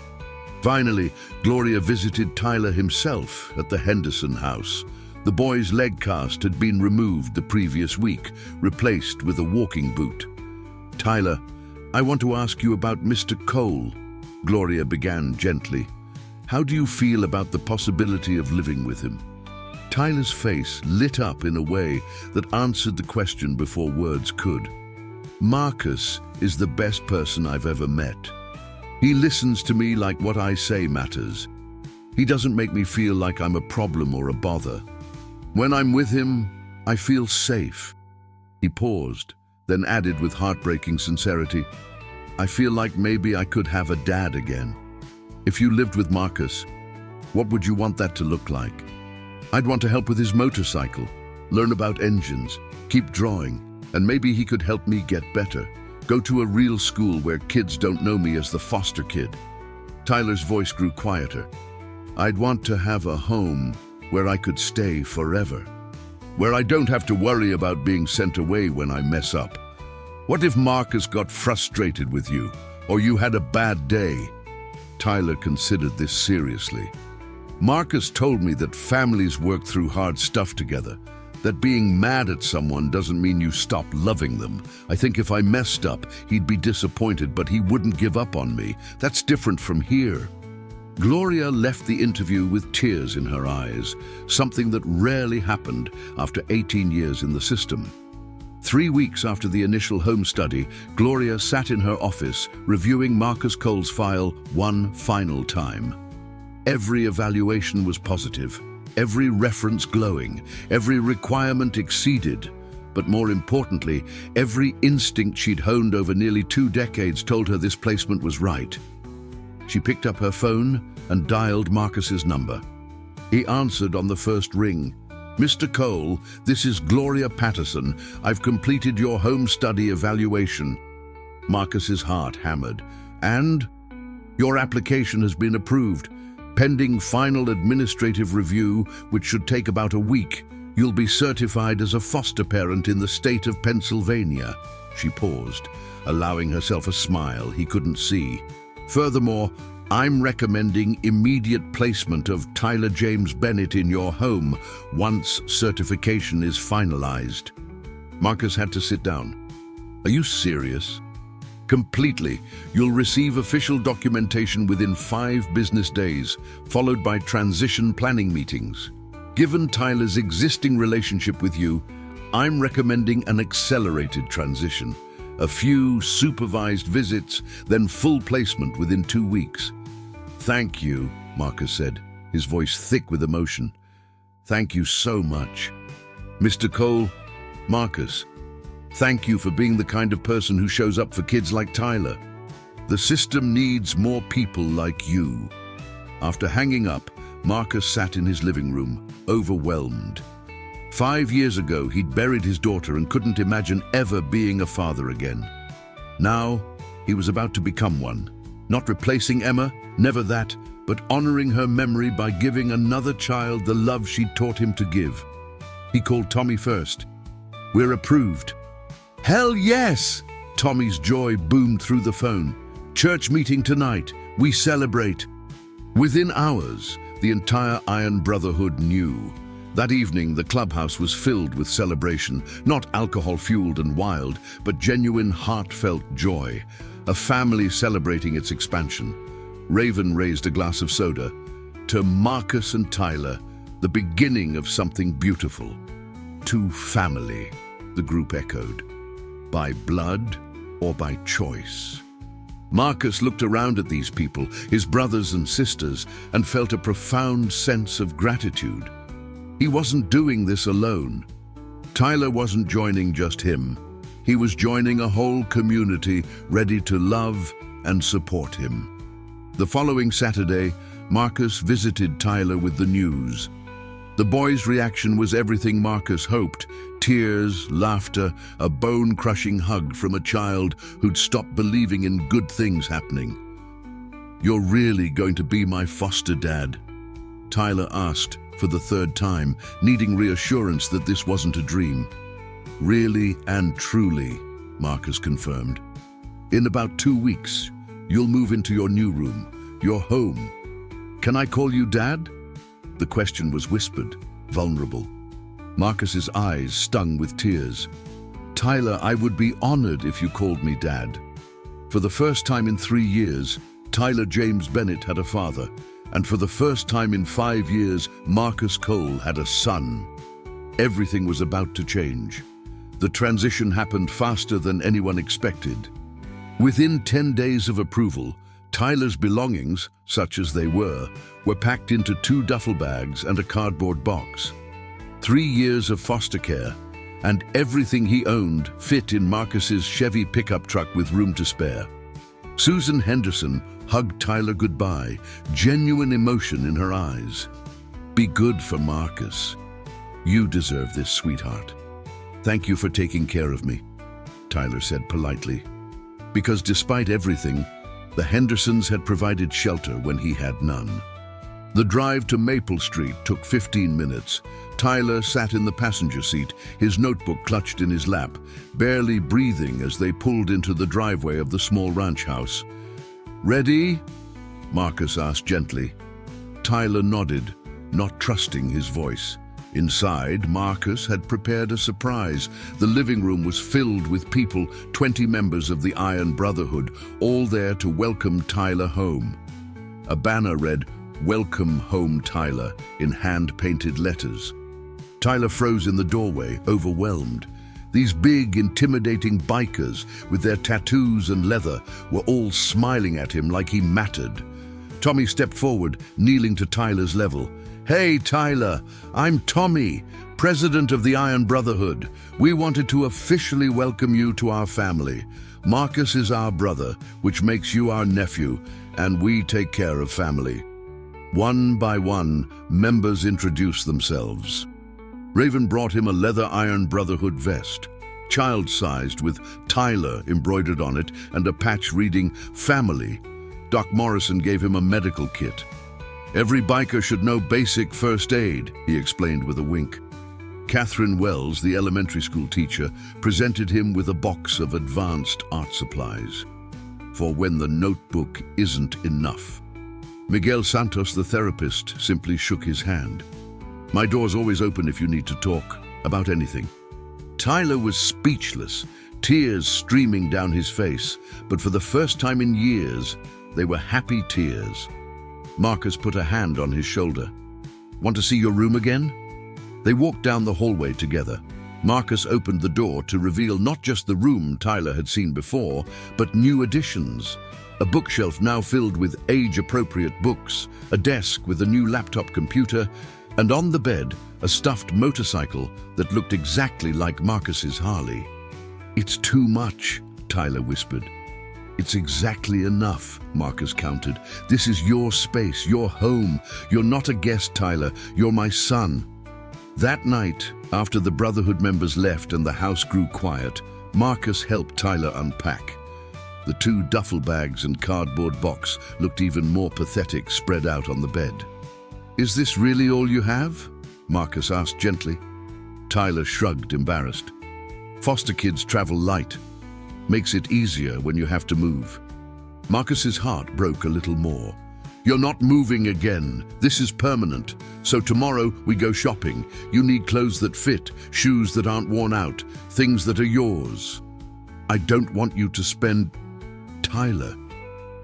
Finally, Gloria visited Tyler himself at the Henderson house. The boy's leg cast had been removed the previous week, replaced with a walking boot. "Tyler, I want to ask you about Mr. Cole," Gloria began gently. "How do you feel about the possibility of living with him?" Tyler's face lit up in a way that answered the question before words could. "Marcus is the best person I've ever met. He listens to me like what I say matters. He doesn't make me feel like I'm a problem or a bother. When I'm with him, I feel safe." He paused, then added with heartbreaking sincerity, "I feel like maybe I could have a dad again. If you lived with Marcus, what would you want that to look like?" "I'd want to help with his motorcycle, learn about engines, keep drawing, and maybe he could help me get better. Go to a real school where kids don't know me as the foster kid." Tyler's voice grew quieter. "I'd want to have a home where I could stay forever, where I don't have to worry about being sent away when I mess up. What if Marcus got frustrated with you, or you had a bad day?" Tyler considered this seriously. "Marcus told me that families work through hard stuff together, that being mad at someone doesn't mean you stop loving them. I think if I messed up, he'd be disappointed, but he wouldn't give up on me. That's different from here." Gloria left the interview with tears in her eyes, something that rarely happened after 18 years in the system. 3 weeks after the initial home study, Gloria sat in her office, reviewing Marcus Cole's file one final time. Every evaluation was positive, every reference glowing, every requirement exceeded. But more importantly, every instinct she'd honed over nearly 2 decades told her this placement was right. She picked up her phone and dialed Marcus's number. He answered on the first ring. "Mr. Cole, this is Gloria Patterson. I've completed your home study evaluation." Marcus's heart hammered. "And? Your application has been approved. Pending final administrative review, which should take about a week. You'll be certified as a foster parent in the state of Pennsylvania." She paused, allowing herself a smile he couldn't see. "Furthermore, I'm recommending immediate placement of Tyler James Bennett in your home once certification is finalized." Marcus had to sit down. "Are you serious?" "Completely. You'll receive official documentation within 5 business days, followed by transition planning meetings. Given Tyler's existing relationship with you, I'm recommending an accelerated transition. A few supervised visits, then full placement within 2 weeks." "Thank you," Marcus said, his voice thick with emotion. "Thank you so much. Mr. Cole, Marcus, thank you for being the kind of person who shows up for kids like Tyler. The system needs more people like you." After hanging up, Marcus sat in his living room, overwhelmed. 5 years ago, he'd buried his daughter and couldn't imagine ever being a father again. Now, he was about to become one. Not replacing Emma, never that, but honoring her memory by giving another child the love she'd taught him to give. He called Tommy first. "We're approved." "Hell yes!" Tommy's joy boomed through the phone. "Church meeting tonight. We celebrate." Within hours, the entire Iron Brotherhood knew. That evening, the clubhouse was filled with celebration, not alcohol-fueled and wild, but genuine, heartfelt joy. a family celebrating its expansion. Raven raised a glass of soda. To Marcus and Tyler, the beginning of something beautiful. To family, the group echoed. By blood or by choice? Marcus looked around at these people, his brothers and sisters, and felt a profound sense of gratitude. He wasn't doing this alone. Tyler wasn't joining just him. He was joining a whole community ready to love and support him. The following Saturday, Marcus visited Tyler with the news. The boy's reaction was everything Marcus hoped: tears, laughter, a bone-crushing hug from a child who'd stopped believing in good things happening. "You're really going to be my foster dad?" Tyler asked for the third time, needing reassurance that this wasn't a dream. "Really and truly," Marcus confirmed. "In about 2 weeks, you'll move into your new room, your home. Can I call you Dad?" The question was whispered, vulnerable. Marcus's eyes stung with tears. "Tyler, I would be honored if you called me Dad." For the first time in 3 years, Tyler James Bennett had a father, and for the first time in 5 years, Marcus Cole had a son. Everything was about to change. The transition happened faster than anyone expected. Within 10 days of approval, Tyler's belongings, such as they were packed into 2 duffel bags and a cardboard box. 3 years of foster care, and everything he owned fit in Marcus's Chevy pickup truck with room to spare. Susan Henderson hugged Tyler goodbye, genuine emotion in her eyes. "Be good for Marcus. You deserve this, sweetheart. Thank you for taking care of me," Tyler said politely. Because despite everything, the Hendersons had provided shelter when he had none. The drive to Maple Street took 15 minutes. Tyler sat in the passenger seat, his notebook clutched in his lap, barely breathing as they pulled into the driveway of the small ranch house. "Ready?" Marcus asked gently. Tyler nodded, not trusting his voice. Inside, Marcus had prepared a surprise. The living room was filled with people, 20 members of the Iron Brotherhood, all there to welcome Tyler home. A banner read, "Welcome home, Tyler," in hand-painted letters. Tyler froze in the doorway, overwhelmed. These big, intimidating bikers, with their tattoos and leather, were all smiling at him like he mattered. Tommy stepped forward, kneeling to Tyler's level. "Hey, Tyler, I'm Tommy, president of the Iron Brotherhood. We wanted to officially welcome you to our family. Marcus is our brother, which makes you our nephew, and we take care of family." One by one, members introduced themselves. Raven brought him a leather Iron Brotherhood vest, child-sized with Tyler embroidered on it and a patch reading "Family." Doc Morrison gave him a medical kit. "Every biker should know basic first aid," he explained with a wink. Catherine Wells, the elementary school teacher, presented him with a box of advanced art supplies. For when the notebook isn't enough. Miguel Santos, the therapist, simply shook his hand. "My door's always open if you need to talk about anything." Tyler was speechless, tears streaming down his face, but for the first time in years, they were happy tears. Marcus put a hand on his shoulder. "Want to see your room again?" They walked down the hallway together. Marcus opened the door to reveal not just the room Tyler had seen before, but new additions. A bookshelf now filled with age-appropriate books, a desk with a new laptop computer, and on the bed, a stuffed motorcycle that looked exactly like Marcus's Harley. "It's too much," Tyler whispered. "It's exactly enough," Marcus countered. "This is your space, your home. You're not a guest, Tyler. You're my son." That night, after the Brotherhood members left and the house grew quiet, Marcus helped Tyler unpack. The 2 duffel bags and cardboard box looked even more pathetic spread out on the bed. "Is this really all you have?" Marcus asked gently. Tyler shrugged, embarrassed. "Foster kids travel light. Makes it easier when you have to move." Marcus's heart broke a little more. "You're not moving again. This is permanent. So tomorrow we go shopping. You need clothes that fit, shoes that aren't worn out, things that are yours. I don't want you to spend..." Tyler.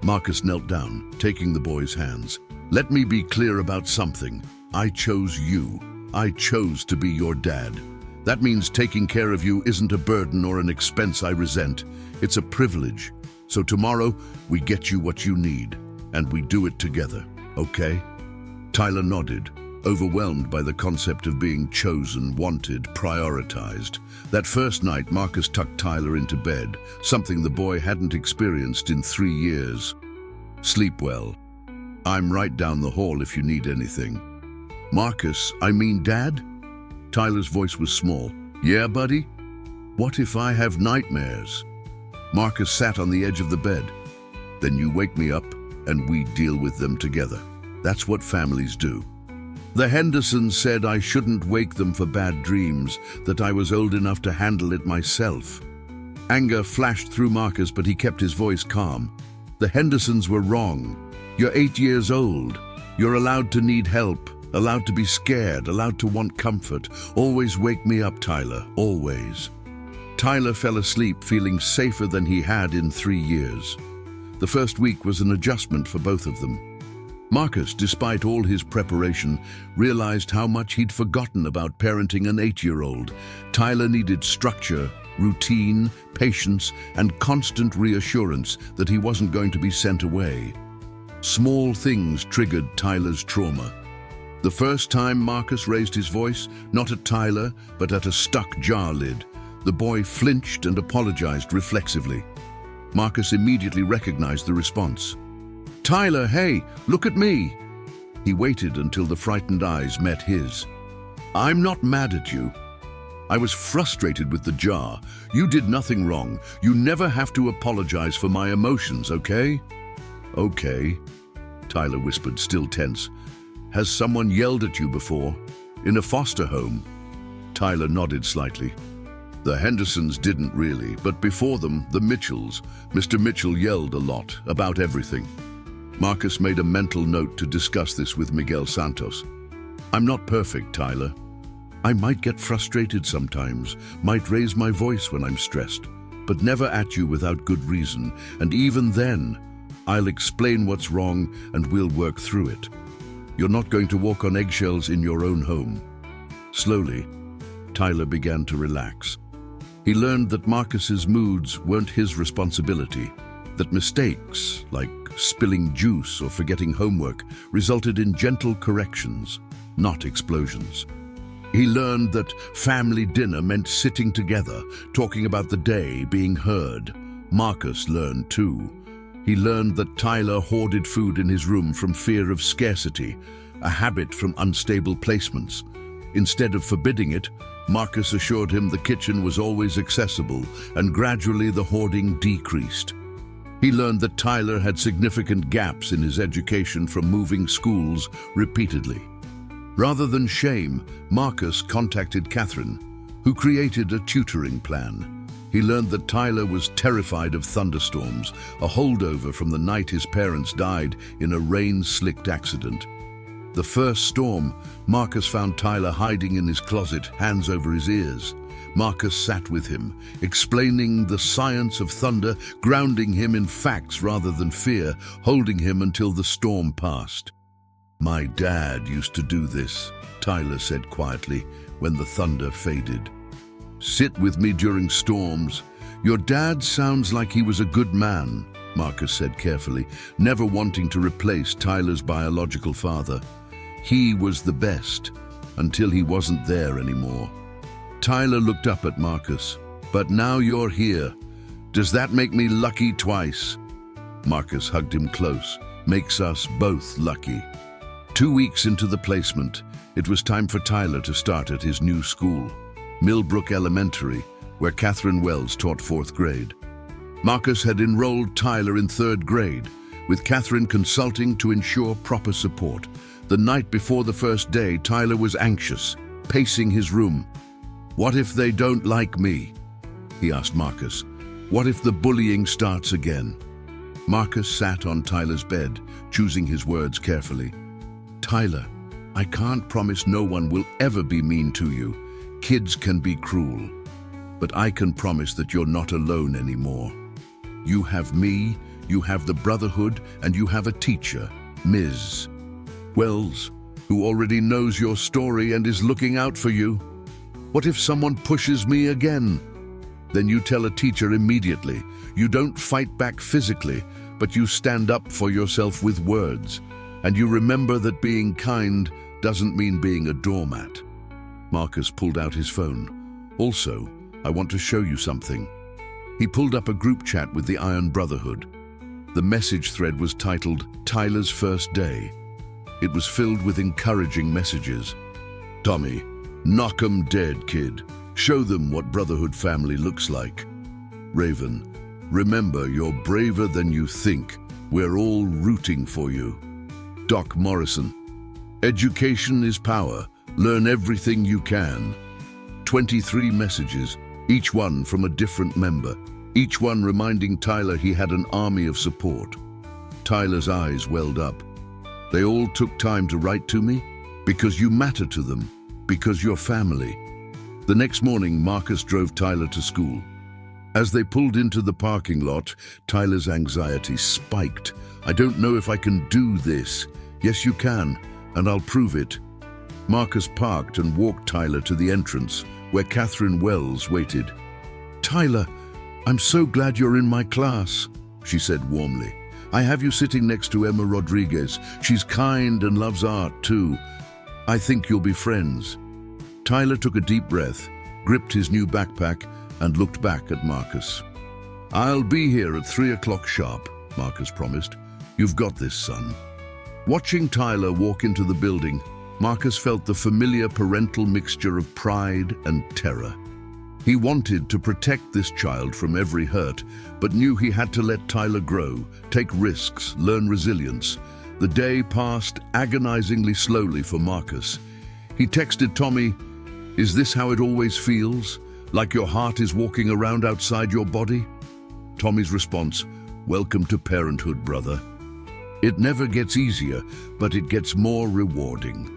Marcus knelt down, taking the boy's hands. Let me be clear about something. I chose you. I chose to be your dad. That means taking care of you isn't a burden or an expense I resent. It's a privilege. So tomorrow, we get you what you need, and we do it together, okay? Tyler nodded, overwhelmed by the concept of being chosen, wanted, prioritized. That first night, Marcus tucked Tyler into bed, something the boy hadn't experienced in 3 years. Sleep well. I'm right down the hall if you need anything. Marcus, I mean Dad? Tyler's voice was small. Yeah, buddy? What if I have nightmares? Marcus sat on the edge of the bed. Then you wake me up and we deal with them together. That's what families do. The Hendersons said I shouldn't wake them for bad dreams, that I was old enough to handle it myself. Anger flashed through Marcus, but he kept his voice calm. The Hendersons were wrong. You're 8 years old. You're allowed to need help, allowed to be scared, allowed to want comfort. Always wake me up, Tyler, always. Tyler fell asleep feeling safer than he had in 3 years. The first week was an adjustment for both of them. Marcus, despite all his preparation, realized how much he'd forgotten about parenting an 8-year-old. Tyler needed structure, routine, patience, and constant reassurance that he wasn't going to be sent away. Small things triggered Tyler's trauma. The first time Marcus raised his voice, not at Tyler, but at a stuck jar lid, the boy flinched and apologized reflexively. Marcus immediately recognized the response. Tyler, hey, look at me. He waited until the frightened eyes met his. I'm not mad at you. I was frustrated with the jar. You did nothing wrong. You never have to apologize for my emotions, okay? Okay, Tyler whispered, still tense. Has someone yelled at you before? In a foster home? Tyler nodded slightly. The Hendersons didn't really, but before them, the Mitchells. Mr. Mitchell yelled a lot, about everything. Marcus made a mental note to discuss this with Miguel Santos. I'm not perfect, Tyler. I might get frustrated sometimes, might raise my voice when I'm stressed, but never at you without good reason, and even then, I'll explain what's wrong and we'll work through it. You're not going to walk on eggshells in your own home. Slowly, Tyler began to relax. He learned that Marcus's moods weren't his responsibility, that mistakes, like spilling juice or forgetting homework, resulted in gentle corrections, not explosions. He learned that family dinner meant sitting together, talking about the day, being heard. Marcus learned too. He learned that Tyler hoarded food in his room from fear of scarcity, a habit from unstable placements. Instead of forbidding it, Marcus assured him the kitchen was always accessible, and gradually the hoarding decreased. He learned that Tyler had significant gaps in his education from moving schools repeatedly. Rather than shame, Marcus contacted Catherine, who created a tutoring plan. He learned that Tyler was terrified of thunderstorms, a holdover from the night his parents died in a rain-slicked accident. The first storm, Marcus found Tyler hiding in his closet, hands over his ears. Marcus sat with him, explaining the science of thunder, grounding him in facts rather than fear, holding him until the storm passed. My dad used to do this, Tyler said quietly when the thunder faded. Sit with me during storms. Your dad sounds like he was a good man, Marcus said carefully, never wanting to replace Tyler's biological father. He was the best, until he wasn't there anymore. Tyler looked up at Marcus. But now you're here. Does that make me lucky twice? Marcus hugged him close. Makes us both lucky. 2 weeks into the placement, it was time for Tyler to start at his new school, Millbrook Elementary, where Catherine Wells taught 4th grade. Marcus had enrolled Tyler in 3rd grade, with Catherine consulting to ensure proper support. The night before the first day, Tyler was anxious, pacing his room. What if they don't like me? He asked Marcus. What if the bullying starts again? Marcus sat on Tyler's bed, choosing his words carefully. Tyler, I can't promise no one will ever be mean to you. Kids can be cruel. But I can promise that you're not alone anymore. You have me, You have the Brotherhood and you have a teacher, Ms. Wells, who already knows your story and is looking out for you. What if someone pushes me again? Then you tell a teacher immediately. You don't fight back physically, but you stand up for yourself with words. And you remember that being kind doesn't mean being a doormat. Marcus pulled out his phone. Also, I want to show you something. He pulled up a group chat with the Iron Brotherhood. The message thread was titled Tyler's First Day. It was filled with encouraging messages. Tommy, knock 'em dead, kid. Show them what Brotherhood family looks like. Raven, remember you're braver than you think. We're all rooting for you. Doc Morrison, education is power. Learn everything you can. 23 messages, each one from a different member, each one reminding Tyler he had an army of support. Tyler's eyes welled up. They all took time to write to me because you matter to them, because you're family. The next morning, Marcus drove Tyler to school. As they pulled into the parking lot, Tyler's anxiety spiked. I don't know if I can do this. Yes, you can, and I'll prove it. Marcus parked and walked Tyler to the entrance, where Catherine Wells waited. Tyler, I'm so glad you're in my class, she said warmly. I have you sitting next to Emma Rodriguez. She's kind and loves art too. I think you'll be friends. Tyler took a deep breath, gripped his new backpack, and looked back at Marcus. I'll be here at 3 o'clock sharp, Marcus promised. You've got this, son. Watching Tyler walk into the building, Marcus felt the familiar parental mixture of pride and terror. He wanted to protect this child from every hurt, but knew he had to let Tyler grow, take risks, learn resilience. The day passed agonizingly slowly for Marcus. He texted Tommy, "Is this how it always feels? Like your heart is walking around outside your body?" Tommy's response, "Welcome to parenthood, brother. It never gets easier, but it gets more rewarding."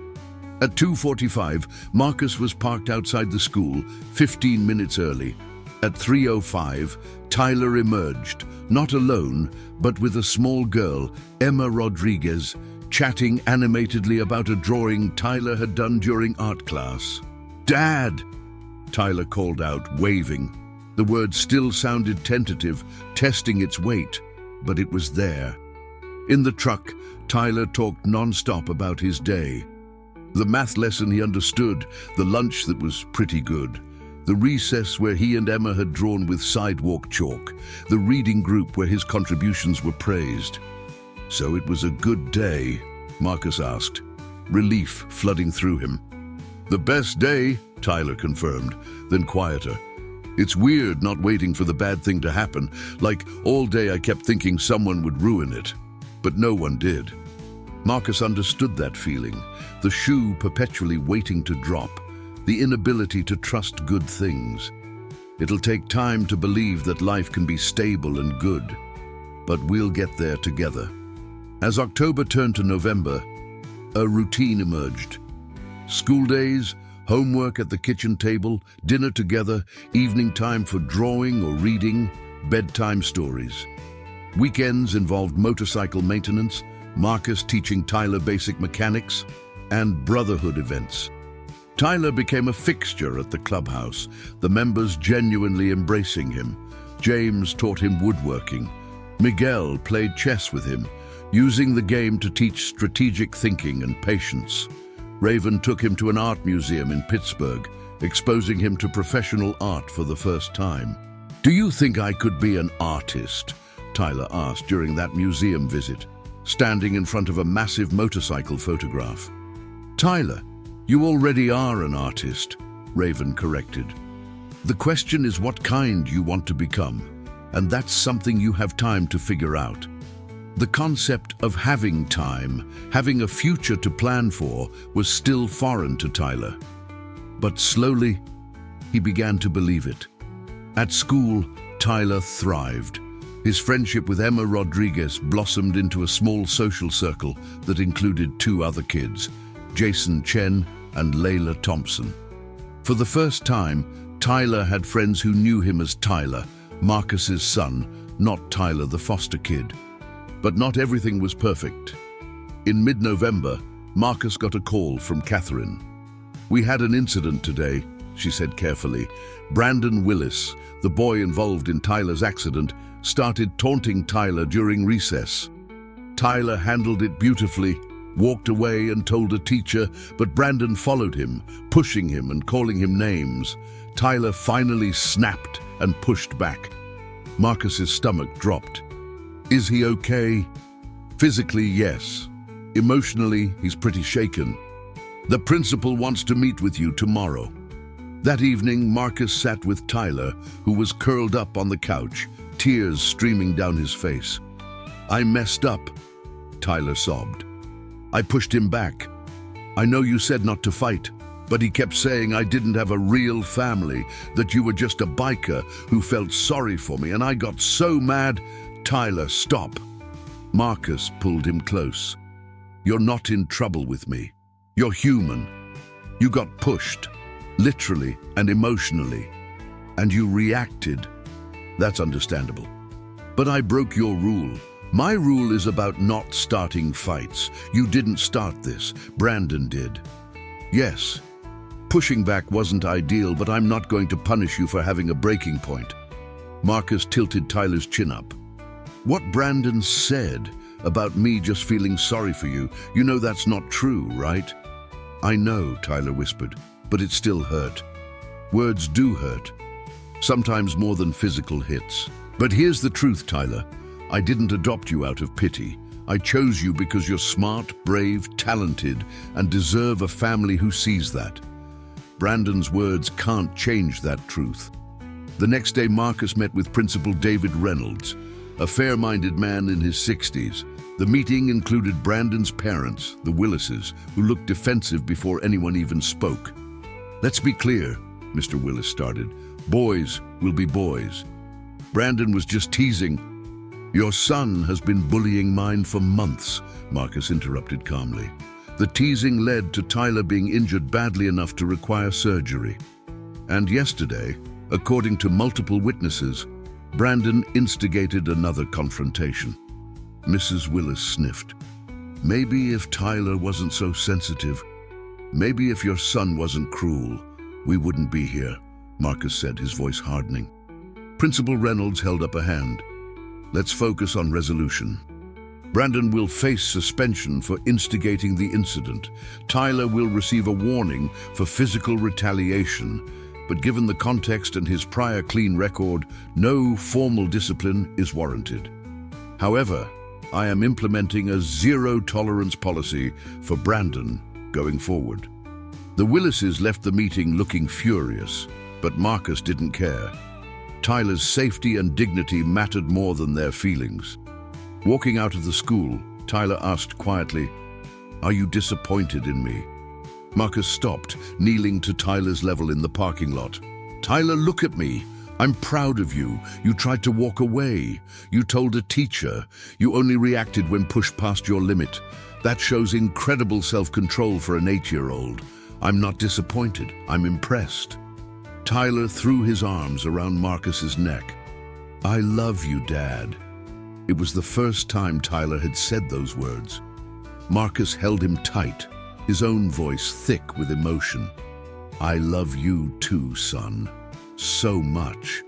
At 2:45, Marcus was parked outside the school, 15 minutes early. At 3:05, Tyler emerged, not alone, but with a small girl, Emma Rodriguez, chatting animatedly about a drawing Tyler had done during art class. "Dad!" Tyler called out, waving. The word still sounded tentative, testing its weight, but it was there. In the truck, Tyler talked non-stop about his day. The math lesson he understood, the lunch that was pretty good, the recess where he and Emma had drawn with sidewalk chalk, the reading group where his contributions were praised. "So it was a good day?" Marcus asked, relief flooding through him. "The best day," Tyler confirmed, then quieter. "It's weird not waiting for the bad thing to happen. Like all day I kept thinking someone would ruin it, but no one did." Marcus understood that feeling, the shoe perpetually waiting to drop, the inability to trust good things. It'll take time to believe that life can be stable and good, but we'll get there together. As October turned to November, a routine emerged. School days, homework at the kitchen table, dinner together, evening time for drawing or reading, bedtime stories. Weekends involved motorcycle maintenance, Marcus teaching Tyler basic mechanics, and brotherhood events. Tyler became a fixture at the clubhouse, the members genuinely embracing him. James taught him woodworking. Miguel played chess with him, using the game to teach strategic thinking and patience. Raven took him to an art museum in Pittsburgh, exposing him to professional art for the first time. "Do you think I could be an artist?" Tyler asked during that museum visit, standing in front of a massive motorcycle photograph. "Tyler, you already are an artist," Raven corrected. "The question is what kind you want to become, and that's something you have time to figure out." The concept of having time, having a future to plan for, was still foreign to Tyler. But slowly, he began to believe it. At school, Tyler thrived. His friendship with Emma Rodriguez blossomed into a small social circle that included 2 other kids, Jason Chen and Layla Thompson. For the first time, Tyler had friends who knew him as Tyler, Marcus's son, not Tyler the foster kid. But not everything was perfect. In mid-November, Marcus got a call from Catherine. "We had an incident today," she said carefully. "Brandon Willis, the boy involved in Tyler's accident, started taunting Tyler during recess. Tyler handled it beautifully, walked away and told a teacher, but Brandon followed him, pushing him and calling him names. Tyler finally snapped and pushed back." Marcus's stomach dropped. "Is he okay?" "Physically, yes. Emotionally, he's pretty shaken. The principal wants to meet with you tomorrow." That evening, Marcus sat with Tyler, who was curled up on the couch, tears streaming down his face. "I messed up," Tyler sobbed. "I pushed him back. I know you said not to fight, but he kept saying I didn't have a real family, that you were just a biker who felt sorry for me, and I got so mad." "Tyler, stop." Marcus pulled him close. "You're not in trouble with me. You're human. You got pushed, literally and emotionally, and you reacted. That's understandable. But I broke your rule. My rule is about not starting fights. You didn't start this. Brandon did. Yes, pushing back wasn't ideal, but I'm not going to punish you for having a breaking point." Marcus tilted Tyler's chin up. "What Brandon said about me just feeling sorry for you, you know that's not true, right?" "I know," Tyler whispered, "but it still hurt. Words do hurt, sometimes more than physical hits. But here's the truth, Tyler. I didn't adopt you out of pity. I chose you because you're smart, brave, talented, and deserve a family who sees that. Brandon's words can't change that truth." The next day, Marcus met with Principal David Reynolds, a fair-minded man in his 60s. The meeting included Brandon's parents, the Willises, who looked defensive before anyone even spoke. "Let's be clear," Mr. Willis started. "Boys will be boys. Brandon was just teasing." "Your son has been bullying mine for months," Marcus interrupted calmly. "The teasing led to Tyler being injured badly enough to require surgery. And yesterday, according to multiple witnesses, Brandon instigated another confrontation." Mrs. Willis sniffed. "Maybe if Tyler wasn't so sensitive, maybe if your son wasn't cruel, we wouldn't be here," Marcus said, his voice hardening. Principal Reynolds held up a hand. "Let's focus on resolution. Brandon will face suspension for instigating the incident. Tyler will receive a warning for physical retaliation, but given the context and his prior clean record, no formal discipline is warranted. However, I am implementing a zero-tolerance policy for Brandon going forward." The Willises left the meeting looking furious, but Marcus didn't care. Tyler's safety and dignity mattered more than their feelings. Walking out of the school, Tyler asked quietly, "Are you disappointed in me?" Marcus stopped, kneeling to Tyler's level in the parking lot. "Tyler, look at me. I'm proud of you. You tried to walk away. You told a teacher. You only reacted when pushed past your limit. That shows incredible self-control for an 8-year-old. I'm not disappointed. I'm impressed." Tyler threw his arms around Marcus's neck. "I love you, Dad." It was the first time Tyler had said those words. Marcus held him tight, his own voice thick with emotion. "I love you too, son. So much."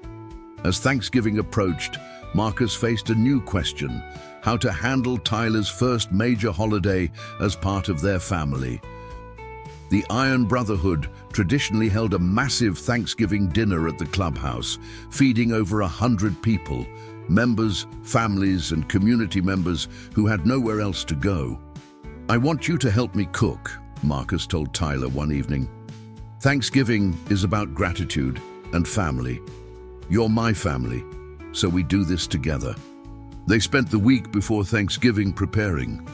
As Thanksgiving approached, Marcus faced a new question: how to handle Tyler's first major holiday as part of their family. The Iron Brotherhood traditionally held a massive Thanksgiving dinner at the clubhouse, feeding over 100 people, members, families, and community members who had nowhere else to go. "I want you to help me cook," Marcus told Tyler one evening. "Thanksgiving is about gratitude and family. You're my family, so we do this together." They spent the week before Thanksgiving preparing.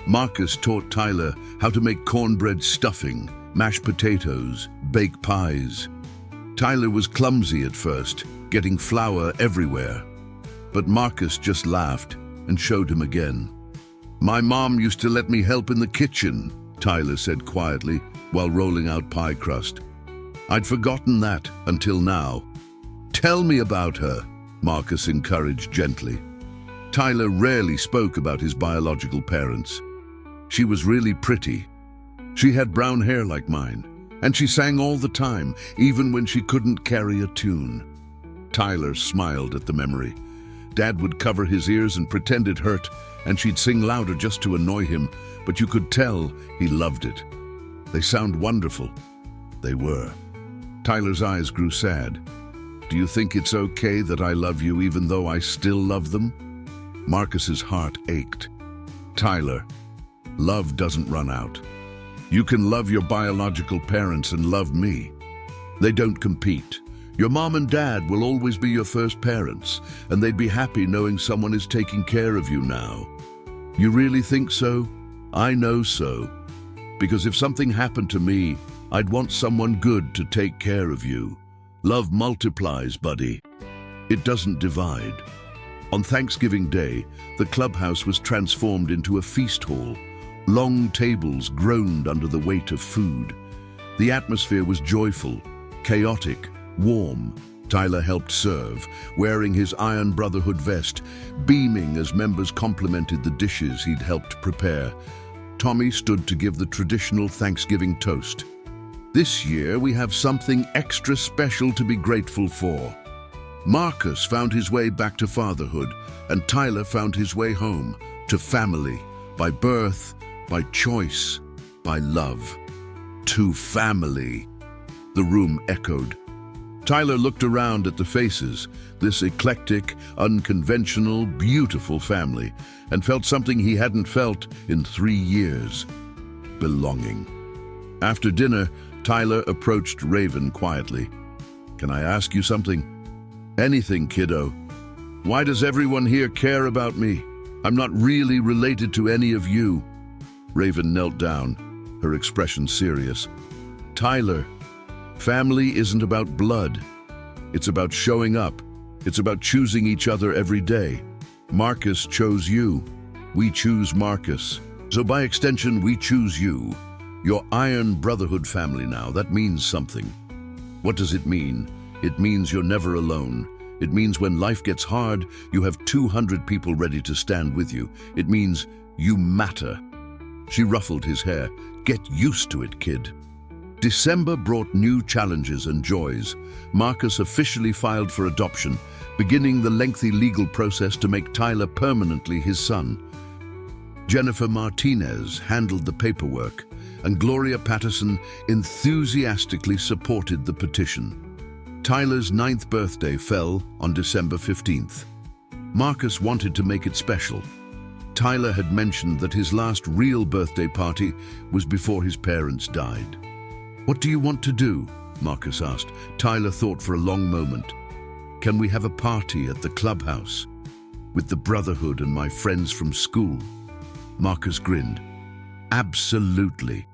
Marcus taught Tyler how to make cornbread stuffing, mashed potatoes, bake pies. Tyler was clumsy at first, getting flour everywhere. But Marcus just laughed and showed him again. "My mom used to let me help in the kitchen," Tyler said quietly while rolling out pie crust. "I'd forgotten that until now." "Tell me about her," Marcus encouraged gently. Tyler rarely spoke about his biological parents. She was really pretty. She had brown hair like mine, and she sang all the time, even when she couldn't carry a tune. Tyler smiled at the memory. Dad would cover his ears and pretend it hurt, and she'd sing louder just to annoy him, but you could tell he loved it. They sound wonderful. They were. Tyler's eyes grew sad. Do you think it's okay that I love you even though I still love them? Marcus's heart ached. Tyler, love doesn't run out. You can love your biological parents and love me. They don't compete. Your mom and dad will always be your first parents, and they'd be happy knowing someone is taking care of you now. You really think so? I know so. Because if something happened to me, I'd want someone good to take care of you. Love multiplies, buddy. It doesn't divide. On Thanksgiving Day, the clubhouse was transformed into a feast hall. Long tables groaned under the weight of food. The atmosphere was joyful, chaotic, warm. Tyler helped serve, wearing his Iron Brotherhood vest, beaming as members complimented the dishes he'd helped prepare. Tommy stood to give the traditional Thanksgiving toast. This year we have something extra special to be grateful for. Marcus found his way back to fatherhood, and Tyler found his way home, to family, by birth, by choice, by love. To family. The room echoed. Tyler looked around at the faces, this eclectic, unconventional, beautiful family, and felt something he hadn't felt in 3 years. Belonging. After dinner, Tyler approached Raven quietly. Can I ask you something? Anything, kiddo. Why does everyone here care about me? I'm not really related to any of you. Raven knelt down, her expression serious. Tyler, family isn't about blood. It's about showing up. It's about choosing each other every day. Marcus chose you. We choose Marcus. So by extension, we choose you. Your Iron Brotherhood family now. That means something. What does it mean? It means you're never alone. It means when life gets hard, you have 200 people ready to stand with you. It means you matter. She ruffled his hair. Get used to it, kid. December brought new challenges and joys. Marcus officially filed for adoption, beginning the lengthy legal process to make Tyler permanently his son. Jennifer Martinez handled the paperwork, and Gloria Patterson enthusiastically supported the petition. Tyler's 9th birthday fell on December 15th. Marcus wanted to make it special. Tyler had mentioned that his last real birthday party was before his parents died. What do you want to do? Marcus asked. Tyler thought for a long moment. Can we have a party at the clubhouse? With the Brotherhood and my friends from school? Marcus grinned. Absolutely.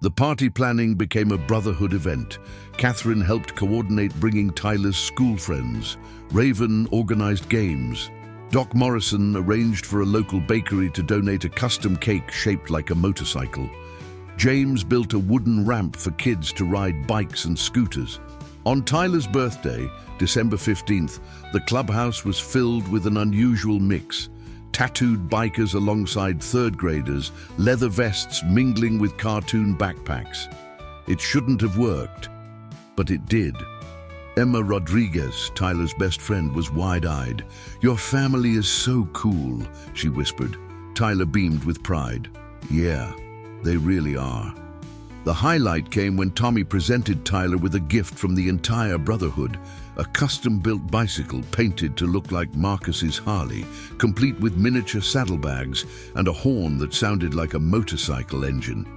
The party planning became a Brotherhood event. Catherine helped coordinate bringing Tyler's school friends. Raven organized games. Doc Morrison arranged for a local bakery to donate a custom cake shaped like a motorcycle. James built a wooden ramp for kids to ride bikes and scooters. On Tyler's birthday, December 15th, the clubhouse was filled with an unusual mix. Tattooed bikers alongside third graders, leather vests mingling with cartoon backpacks. It shouldn't have worked, but it did. Emma Rodriguez, Tyler's best friend, was wide-eyed. Your family is so cool, she whispered. Tyler beamed with pride. Yeah, they really are. The highlight came when Tommy presented Tyler with a gift from the entire Brotherhood, a custom-built bicycle painted to look like Marcus's Harley, complete with miniature saddlebags and a horn that sounded like a motorcycle engine.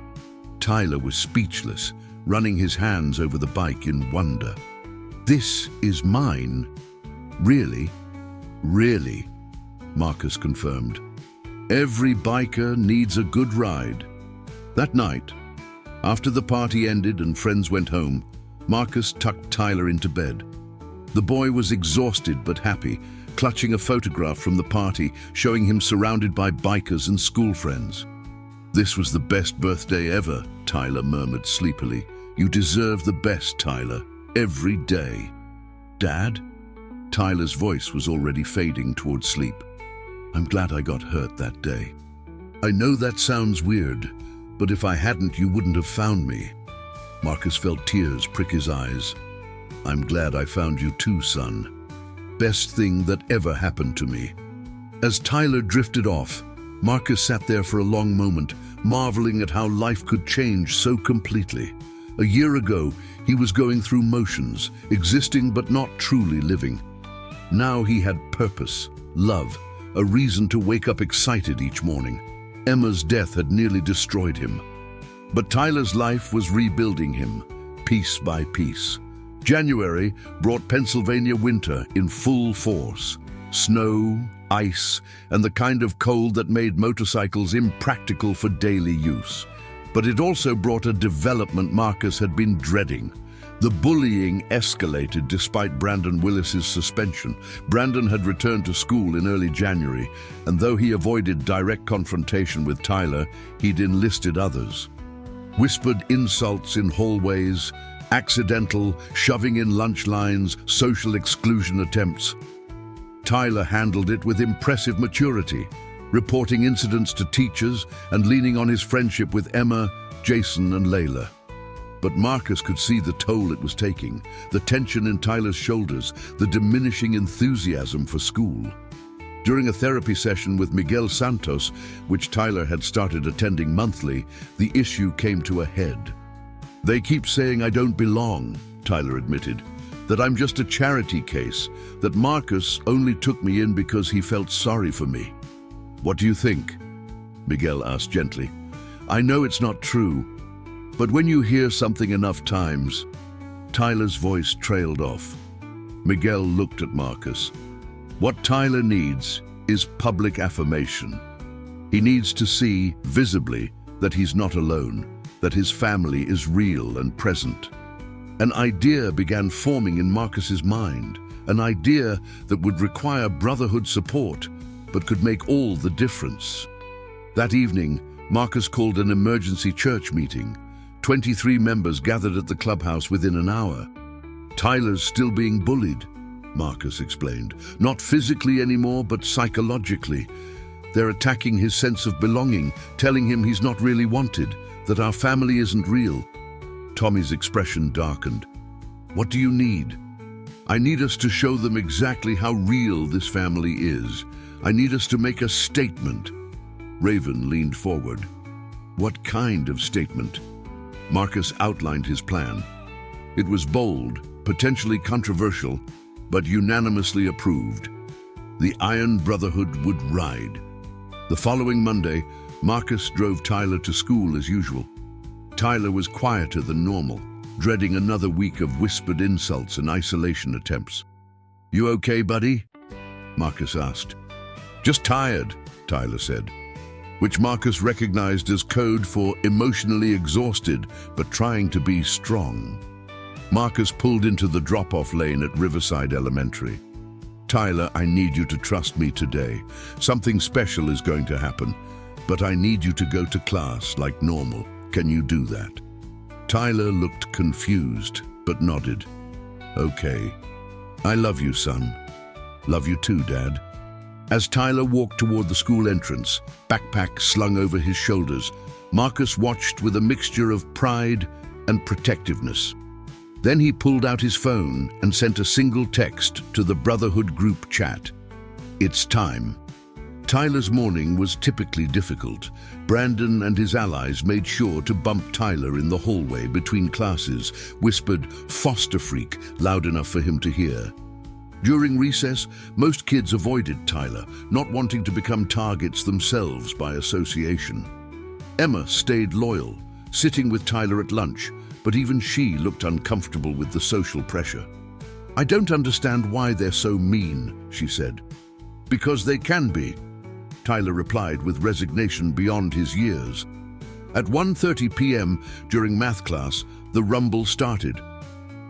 Tyler was speechless, running his hands over the bike in wonder. This is mine. Really? Really? Marcus confirmed. Every biker needs a good ride. That night, after the party ended and friends went home, Marcus tucked Tyler into bed. The boy was exhausted but happy, clutching a photograph from the party showing him surrounded by bikers and school friends. This was the best birthday ever, Tyler murmured sleepily. You deserve the best, Tyler, every day. Dad? Tyler's voice was already fading towards sleep. "I'm glad I got hurt that day. I know that sounds weird, but if I hadn't, you wouldn't have found me." Marcus felt tears prick his eyes. "I'm glad I found you too, son. Best thing that ever happened to me." As Tyler drifted off, Marcus sat there for a long moment, marveling at how life could change so completely. A year ago, he was going through motions, existing but not truly living. Now he had purpose, love, a reason to wake up excited each morning. Emma's death had nearly destroyed him. But Tyler's life was rebuilding him, piece by piece. January brought Pennsylvania winter in full force. Snow, ice, and the kind of cold that made motorcycles impractical for daily use. But it also brought a development Marcus had been dreading. The bullying escalated despite Brandon Willis's suspension. Brandon had returned to school in early January, and though he avoided direct confrontation with Tyler, he'd enlisted others. Whispered insults in hallways, accidental shoving in lunch lines, social exclusion attempts. Tyler handled it with impressive maturity, reporting incidents to teachers and leaning on his friendship with Emma, Jason, and Layla. But Marcus could see the toll it was taking, the tension in Tyler's shoulders, the diminishing enthusiasm for school. During a therapy session with Miguel Santos, which Tyler had started attending monthly, the issue came to a head. "They keep saying I don't belong," Tyler admitted, "that I'm just a charity case, that Marcus only took me in because he felt sorry for me." "What do you think?" Miguel asked gently. "I know it's not true, but when you hear something enough times..." Tyler's voice trailed off. Miguel looked at Marcus. "What Tyler needs is public affirmation. He needs to see, visibly, that he's not alone, that his family is real and present." An idea began forming in Marcus's mind, an idea that would require brotherhood support, but could make all the difference. That evening, Marcus called an emergency church meeting. 23 members gathered at the clubhouse within an hour. "Tyler's still being bullied," Marcus explained. "Not physically anymore, but psychologically. They're attacking his sense of belonging, telling him he's not really wanted, that our family isn't real." Tommy's expression darkened. "What do you need?" "I need us to show them exactly how real this family is. I need us to make a statement." Raven leaned forward. "What kind of statement?" Marcus outlined his plan. It was bold, potentially controversial, but unanimously approved. The Iron Brotherhood would ride. The following Monday, Marcus drove Tyler to school as usual. Tyler was quieter than normal, dreading another week of whispered insults and isolation attempts. "You okay, buddy?" Marcus asked. "Just tired," Tyler said, which Marcus recognized as code for emotionally exhausted but trying to be strong. Marcus pulled into the drop-off lane at Riverside Elementary. "Tyler, I need you to trust me today. Something special is going to happen, but I need you to go to class like normal. Can you do that?" Tyler looked confused, but nodded. "Okay. I love you, son." "Love you too, Dad." As Tyler walked toward the school entrance, backpack slung over his shoulders, Marcus watched with a mixture of pride and protectiveness. Then he pulled out his phone and sent a single text to the Brotherhood group chat. "It's time." Tyler's morning was typically difficult. Brandon and his allies made sure to bump Tyler in the hallway between classes, whispered "foster freak" loud enough for him to hear. During recess, most kids avoided Tyler, not wanting to become targets themselves by association. Emma stayed loyal, sitting with Tyler at lunch, but even she looked uncomfortable with the social pressure. "I don't understand why they're so mean," she said. "Because they can be," Tyler replied with resignation beyond his years. At 1:30 p.m. during math class, the rumble started.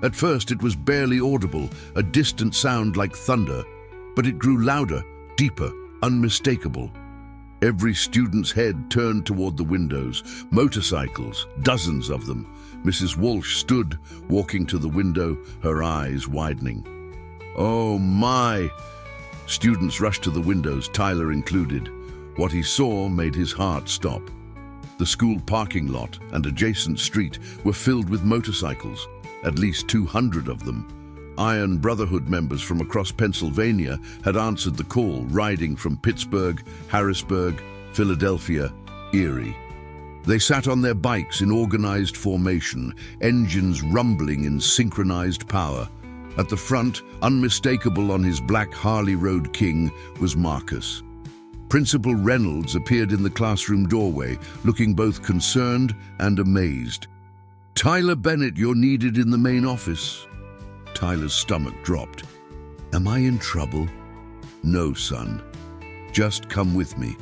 At first it was barely audible, a distant sound like thunder, but it grew louder, deeper, unmistakable. Every student's head turned toward the windows. Motorcycles, dozens of them. Mrs. Walsh stood, walking to the window, her eyes widening. Oh my! Students rushed to the windows, Tyler included. What he saw made his heart stop. The school parking lot and adjacent street were filled with motorcycles, at least 200 of them. Iron Brotherhood members from across Pennsylvania had answered the call, riding from Pittsburgh, Harrisburg, Philadelphia, Erie. They sat on their bikes in organized formation, engines rumbling in synchronized power. At the front, unmistakable on his black Harley Road King, was Marcus. Principal Reynolds appeared in the classroom doorway, looking both concerned and amazed. "Tyler Bennett, you're needed in the main office." Tyler's stomach dropped. "Am I in trouble?" "No, son. Just come with me."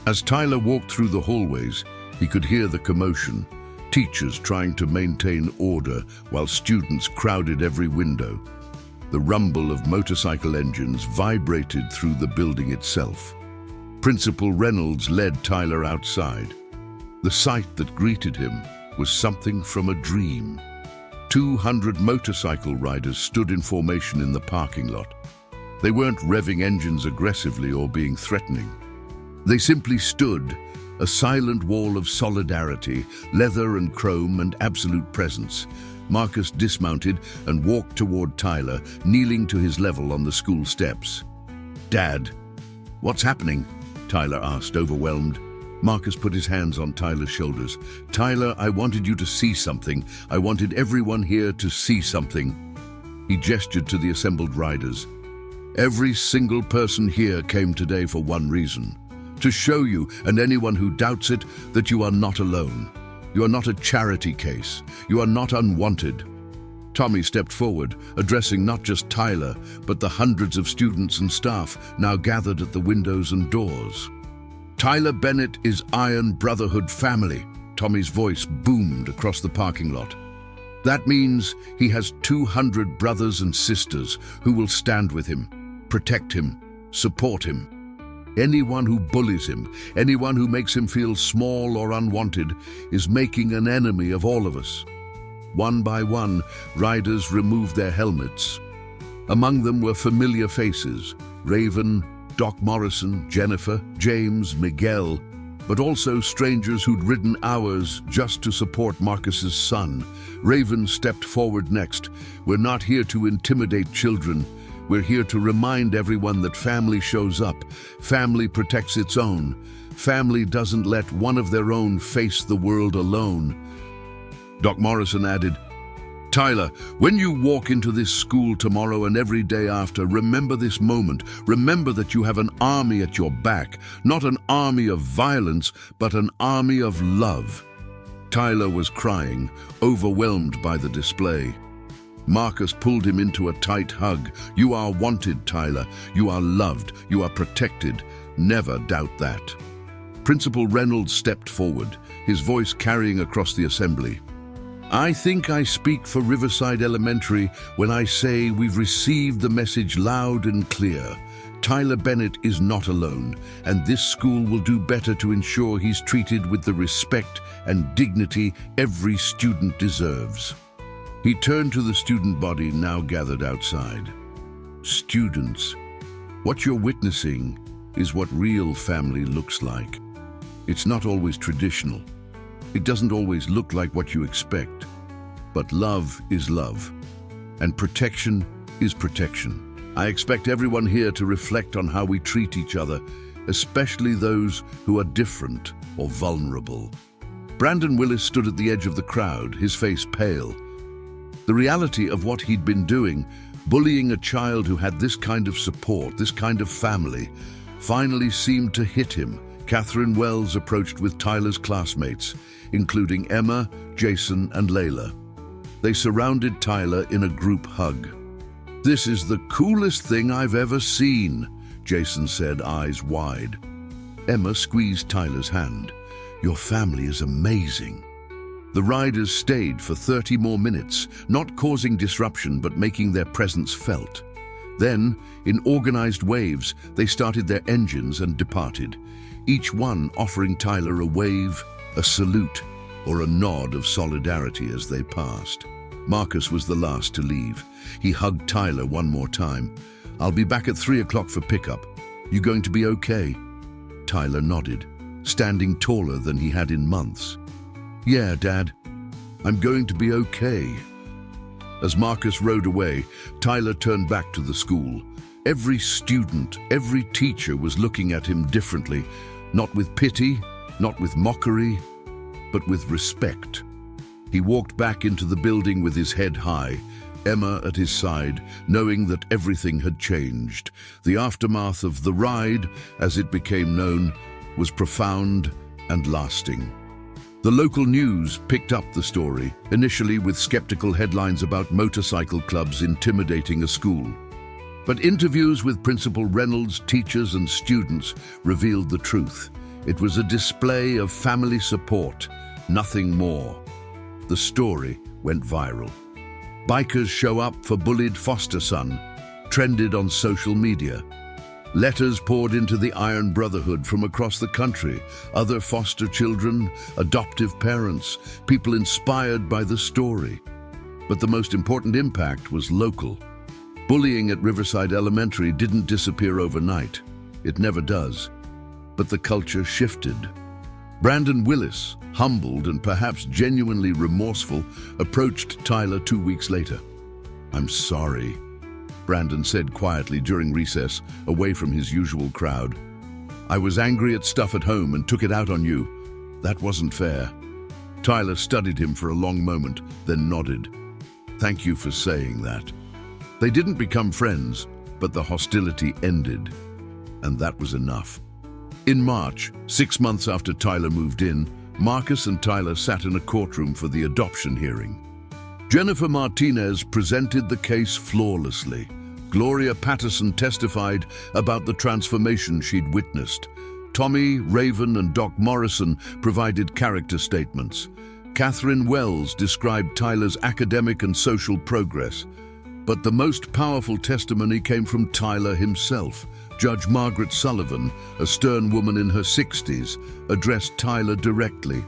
As Tyler walked through the hallways, he could hear the commotion, teachers trying to maintain order while students crowded every window. The rumble of motorcycle engines vibrated through the building itself. Principal Reynolds led Tyler outside. The sight that greeted him was something from a dream. 200 motorcycle riders stood in formation in the parking lot. They weren't revving engines aggressively or being threatening. They simply stood, a silent wall of solidarity, leather and chrome and absolute presence. Marcus dismounted and walked toward Tyler, kneeling to his level on the school steps. "Dad, what's happening?" Tyler asked, overwhelmed. Marcus put his hands on Tyler's shoulders. "Tyler, I wanted you to see something. I wanted everyone here to see something." He gestured to the assembled riders. "Every single person here came today for one reason: to show you, and anyone who doubts it, that you are not alone. You are not a charity case. You are not unwanted." Tommy stepped forward, addressing not just Tyler, but the hundreds of students and staff now gathered at the windows and doors. "Tyler Bennett is Iron Brotherhood family." Tommy's voice boomed across the parking lot. "That means he has 200 brothers and sisters who will stand with him, protect him, support him. Anyone who bullies him, anyone who makes him feel small or unwanted, is making an enemy of all of us." One by one, riders removed their helmets. Among them were familiar faces: Raven, Doc Morrison, Jennifer, James, Miguel, but also strangers who'd ridden hours just to support Marcus's son. Raven stepped forward next. "We're not here to intimidate children. We're here to remind everyone that family shows up. Family protects its own. Family doesn't let one of their own face the world alone." Doc Morrison added, "Tyler, when you walk into this school tomorrow and every day after, remember this moment. Remember that you have an army at your back, not an army of violence, but an army of love." Tyler was crying, overwhelmed by the display. Marcus pulled him into a tight hug. "You are wanted, Tyler. You are loved. You are protected. Never doubt that." Principal Reynolds stepped forward, his voice carrying across the assembly. "I think I speak for Riverside Elementary when I say we've received the message loud and clear. Tyler Bennett is not alone, and this school will do better to ensure he's treated with the respect and dignity every student deserves." He turned to the student body now gathered outside. "Students, what you're witnessing is what real family looks like. It's not always traditional. It doesn't always look like what you expect. But love is love, and protection is protection. I expect everyone here to reflect on how we treat each other, especially those who are different or vulnerable." Brandon Willis stood at the edge of the crowd, his face pale. The reality of what he'd been doing, bullying a child who had this kind of support, this kind of family, finally seemed to hit him. Catherine Wells approached with Tyler's classmates, including Emma, Jason, and Layla. They surrounded Tyler in a group hug. "This is the coolest thing I've ever seen," Jason said, eyes wide. Emma squeezed Tyler's hand. "Your family is amazing." The riders stayed for 30 more minutes, not causing disruption but making their presence felt. Then, in organized waves, they started their engines and departed, each one offering Tyler a wave, a salute, or a nod of solidarity as they passed. Marcus was the last to leave. He hugged Tyler one more time. "I'll be back at 3 o'clock for pickup. You going to be okay?" Tyler nodded, standing taller than he had in months. "Yeah, Dad. I'm going to be okay." As Marcus rode away, Tyler turned back to the school. Every student, every teacher was looking at him differently, not with pity, not with mockery, but with respect. He walked back into the building with his head high, Emma at his side, knowing that everything had changed. The aftermath of the ride, as it became known, was profound and lasting. The local news picked up the story, initially with skeptical headlines about motorcycle clubs intimidating a school. But interviews with Principal Reynolds, teachers and students revealed the truth. It was a display of family support, nothing more. The story went viral. Bikers show up for bullied foster son, trended on social media. Letters poured into the Iron Brotherhood from across the country, other foster children, adoptive parents, people inspired by the story. But the most important impact was local. Bullying at Riverside Elementary didn't disappear overnight. It never does. But the culture shifted. Brandon Willis, humbled and perhaps genuinely remorseful, approached Tyler 2 weeks later. "I'm sorry," Brandon said quietly during recess, away from his usual crowd. "I was angry at stuff at home and took it out on you. That wasn't fair." Tyler studied him for a long moment, then nodded. "Thank you for saying that." They didn't become friends, but the hostility ended, and that was enough. In March, 6 months after Tyler moved in, Marcus and Tyler sat in a courtroom for the adoption hearing. Jennifer Martinez presented the case flawlessly. Gloria Patterson testified about the transformation she'd witnessed. Tommy, Raven, and Doc Morrison provided character statements. Catherine Wells described Tyler's academic and social progress. But the most powerful testimony came from Tyler himself. Judge Margaret Sullivan, a stern woman in her 60s, addressed Tyler directly.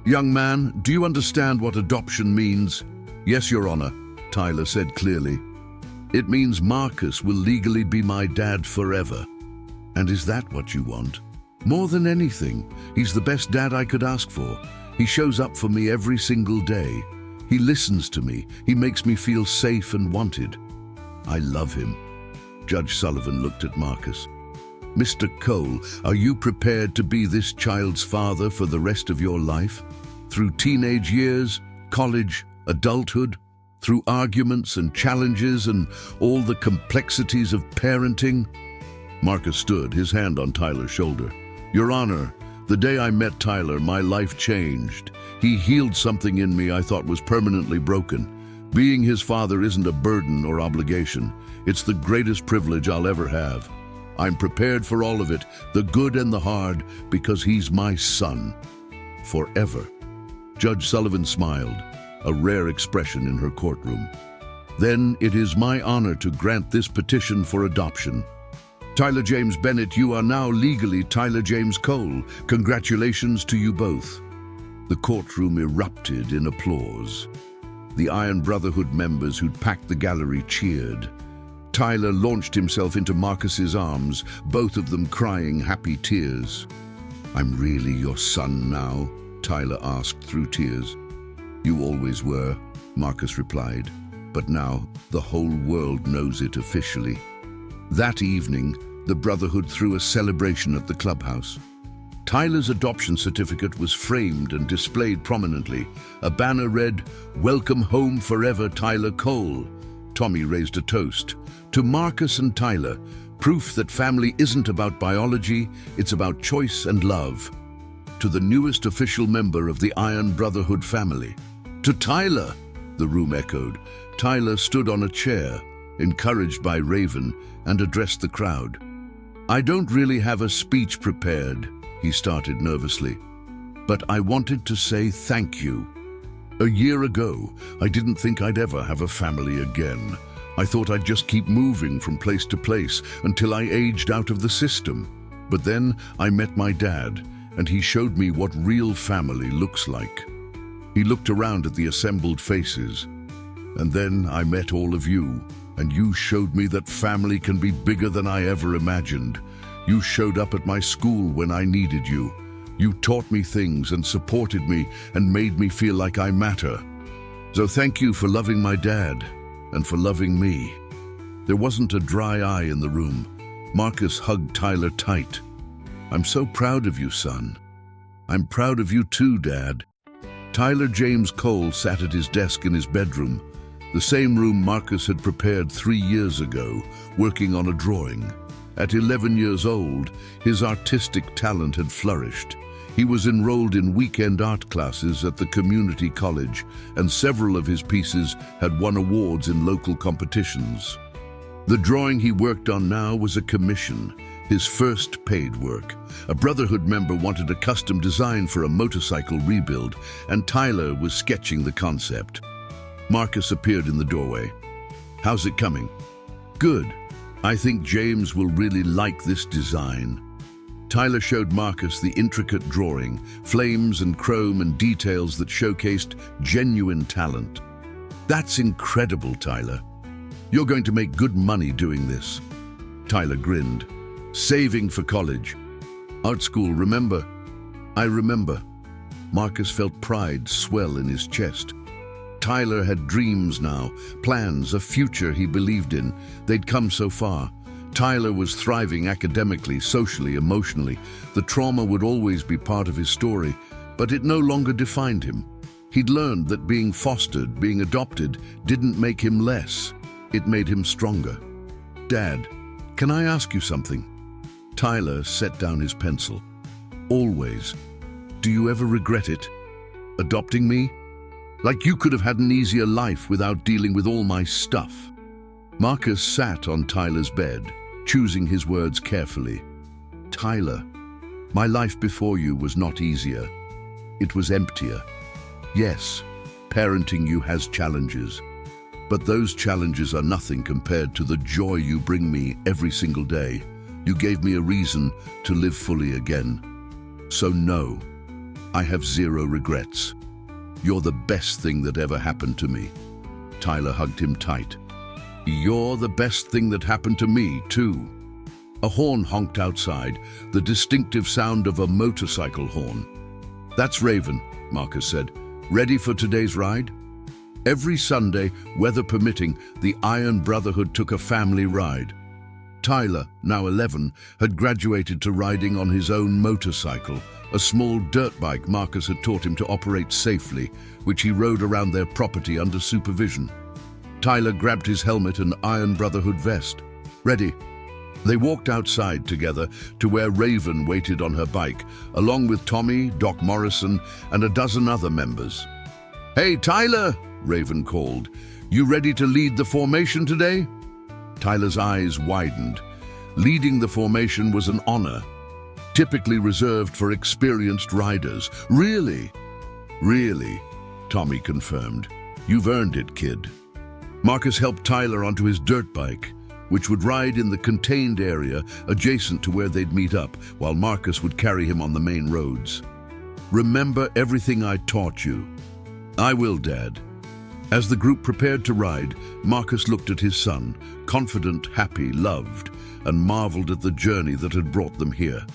"Young man, do you understand what adoption means?" "Yes, Your Honor," Tyler said clearly. "It means Marcus will legally be my dad forever." "And is that what you want?" "More than anything. He's the best dad I could ask for. He shows up for me every single day. He listens to me. He makes me feel safe and wanted. I love him." Judge Sullivan looked at Marcus. "Mr. Cole, are you prepared to be this child's father for the rest of your life? Through teenage years, college, adulthood, through arguments and challenges and all the complexities of parenting?" Marcus stood, his hand on Tyler's shoulder. "Your Honor, the day I met Tyler, my life changed. He healed something in me I thought was permanently broken. Being his father isn't a burden or obligation. It's the greatest privilege I'll ever have. I'm prepared for all of it, the good and the hard, because he's my son. Forever." Judge Sullivan smiled, a rare expression in her courtroom. "Then it is my honor to grant this petition for adoption. Tyler James Bennett, you are now legally Tyler James Cole. Congratulations to you both." The courtroom erupted in applause. The Iron Brotherhood members who'd packed the gallery cheered. Tyler launched himself into Marcus's arms, both of them crying happy tears. "I'm really your son now?" Tyler asked through tears. "You always were," Marcus replied, "but now the whole world knows it officially." That evening, the Brotherhood threw a celebration at the clubhouse. Tyler's adoption certificate was framed and displayed prominently. A banner read, "Welcome home forever, Tyler Cole." Tommy raised a toast. "To Marcus and Tyler, proof that family isn't about biology, it's about choice and love." To the newest official member of the Iron Brotherhood family. "To Tyler," the room echoed. Tyler stood on a chair, encouraged by Raven, and addressed the crowd. "I don't really have a speech prepared," he started nervously, "but I wanted to say thank you. A year ago, I didn't think I'd ever have a family again. I thought I'd just keep moving from place to place until I aged out of the system. But then I met my dad, and he showed me what real family looks like." He looked around at the assembled faces. And then I met all of you, and you showed me that family can be bigger than I ever imagined. You showed up at my school when I needed you. You taught me things and supported me and made me feel like I matter. So thank you for loving my dad and for loving me. There wasn't a dry eye in the room. Marcus hugged Tyler tight. I'm so proud of you, son. I'm proud of you too, Dad. Tyler James Cole sat at his desk in his bedroom, the same room Marcus had prepared 3 years ago, working on a drawing. At 11 years old, his artistic talent had flourished. He was enrolled in weekend art classes at the community college, and several of his pieces had won awards in local competitions. The drawing he worked on now was a commission, his first paid work. A Brotherhood member wanted a custom design for a motorcycle rebuild, and Tyler was sketching the concept. Marcus appeared in the doorway. How's it coming? Good. I think James will really like this design. Tyler showed Marcus the intricate drawing, flames and chrome and details that showcased genuine talent. That's incredible, Tyler. You're going to make good money doing this. Tyler grinned. Saving for college. Art school, remember? I remember. Marcus felt pride swell in his chest. Tyler had dreams now, plans, a future he believed in. They'd come so far. Tyler was thriving academically, socially, emotionally. The trauma would always be part of his story, but it no longer defined him. He'd learned that being fostered, being adopted, didn't make him less. It made him stronger. Dad, can I ask you something? Tyler set down his pencil. Always. Do you ever regret it? Adopting me? Like you could have had an easier life without dealing with all my stuff. Marcus sat on Tyler's bed, choosing his words carefully. Tyler, my life before you was not easier. It was emptier. Yes, parenting you has challenges, but those challenges are nothing compared to the joy you bring me every single day. You gave me a reason to live fully again. So no, I have zero regrets. You're the best thing that ever happened to me. Tyler hugged him tight. You're the best thing that happened to me, too. A horn honked outside, the distinctive sound of a motorcycle horn. That's Raven, Marcus said. Ready for today's ride? Every Sunday, weather permitting, the Iron Brotherhood took a family ride. Tyler, now 11, had graduated to riding on his own motorcycle, a small dirt bike Marcus had taught him to operate safely, which he rode around their property under supervision. Tyler grabbed his helmet and Iron Brotherhood vest. Ready. They walked outside together to where Raven waited on her bike, along with Tommy, Doc Morrison, and a dozen other members. Hey, Tyler, Raven called. You ready to lead the formation today? Tyler's eyes widened. Leading the formation was an honor, typically reserved for experienced riders. Really? Really, Tommy confirmed. You've earned it, kid. Marcus helped Tyler onto his dirt bike, which would ride in the contained area adjacent to where they'd meet up, while Marcus would carry him on the main roads. Remember everything I taught you. I will, Dad. As the group prepared to ride, Marcus looked at his son, confident, happy, loved, and marveled at the journey that had brought them here.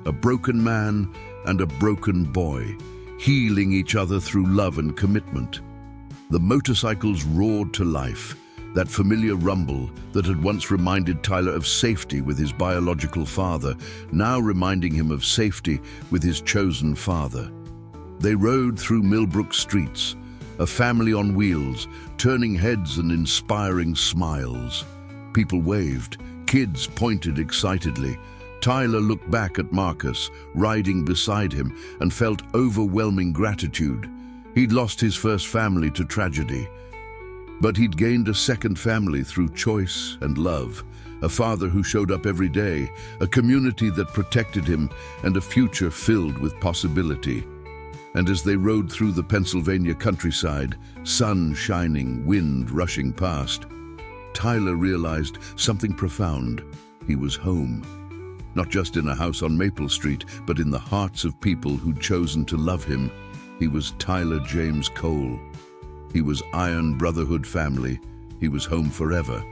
A broken man and a broken boy, healing each other through love and commitment. The motorcycles roared to life, that familiar rumble that had once reminded Tyler of safety with his biological father, now reminding him of safety with his chosen father. They rode through Millbrook streets, a family on wheels, turning heads and inspiring smiles. People waved, kids pointed excitedly. Tyler looked back at Marcus, riding beside him, and felt overwhelming gratitude. He'd lost his first family to tragedy, but he'd gained a second family through choice and love, a father who showed up every day, a community that protected him, and a future filled with possibility. And as they rode through the Pennsylvania countryside, sun shining, wind rushing past, Tyler realized something profound. He was home. Not just in a house on Maple Street, but in the hearts of people who'd chosen to love him. He was Tyler James Cole. He was Iron Brotherhood family. He was home forever.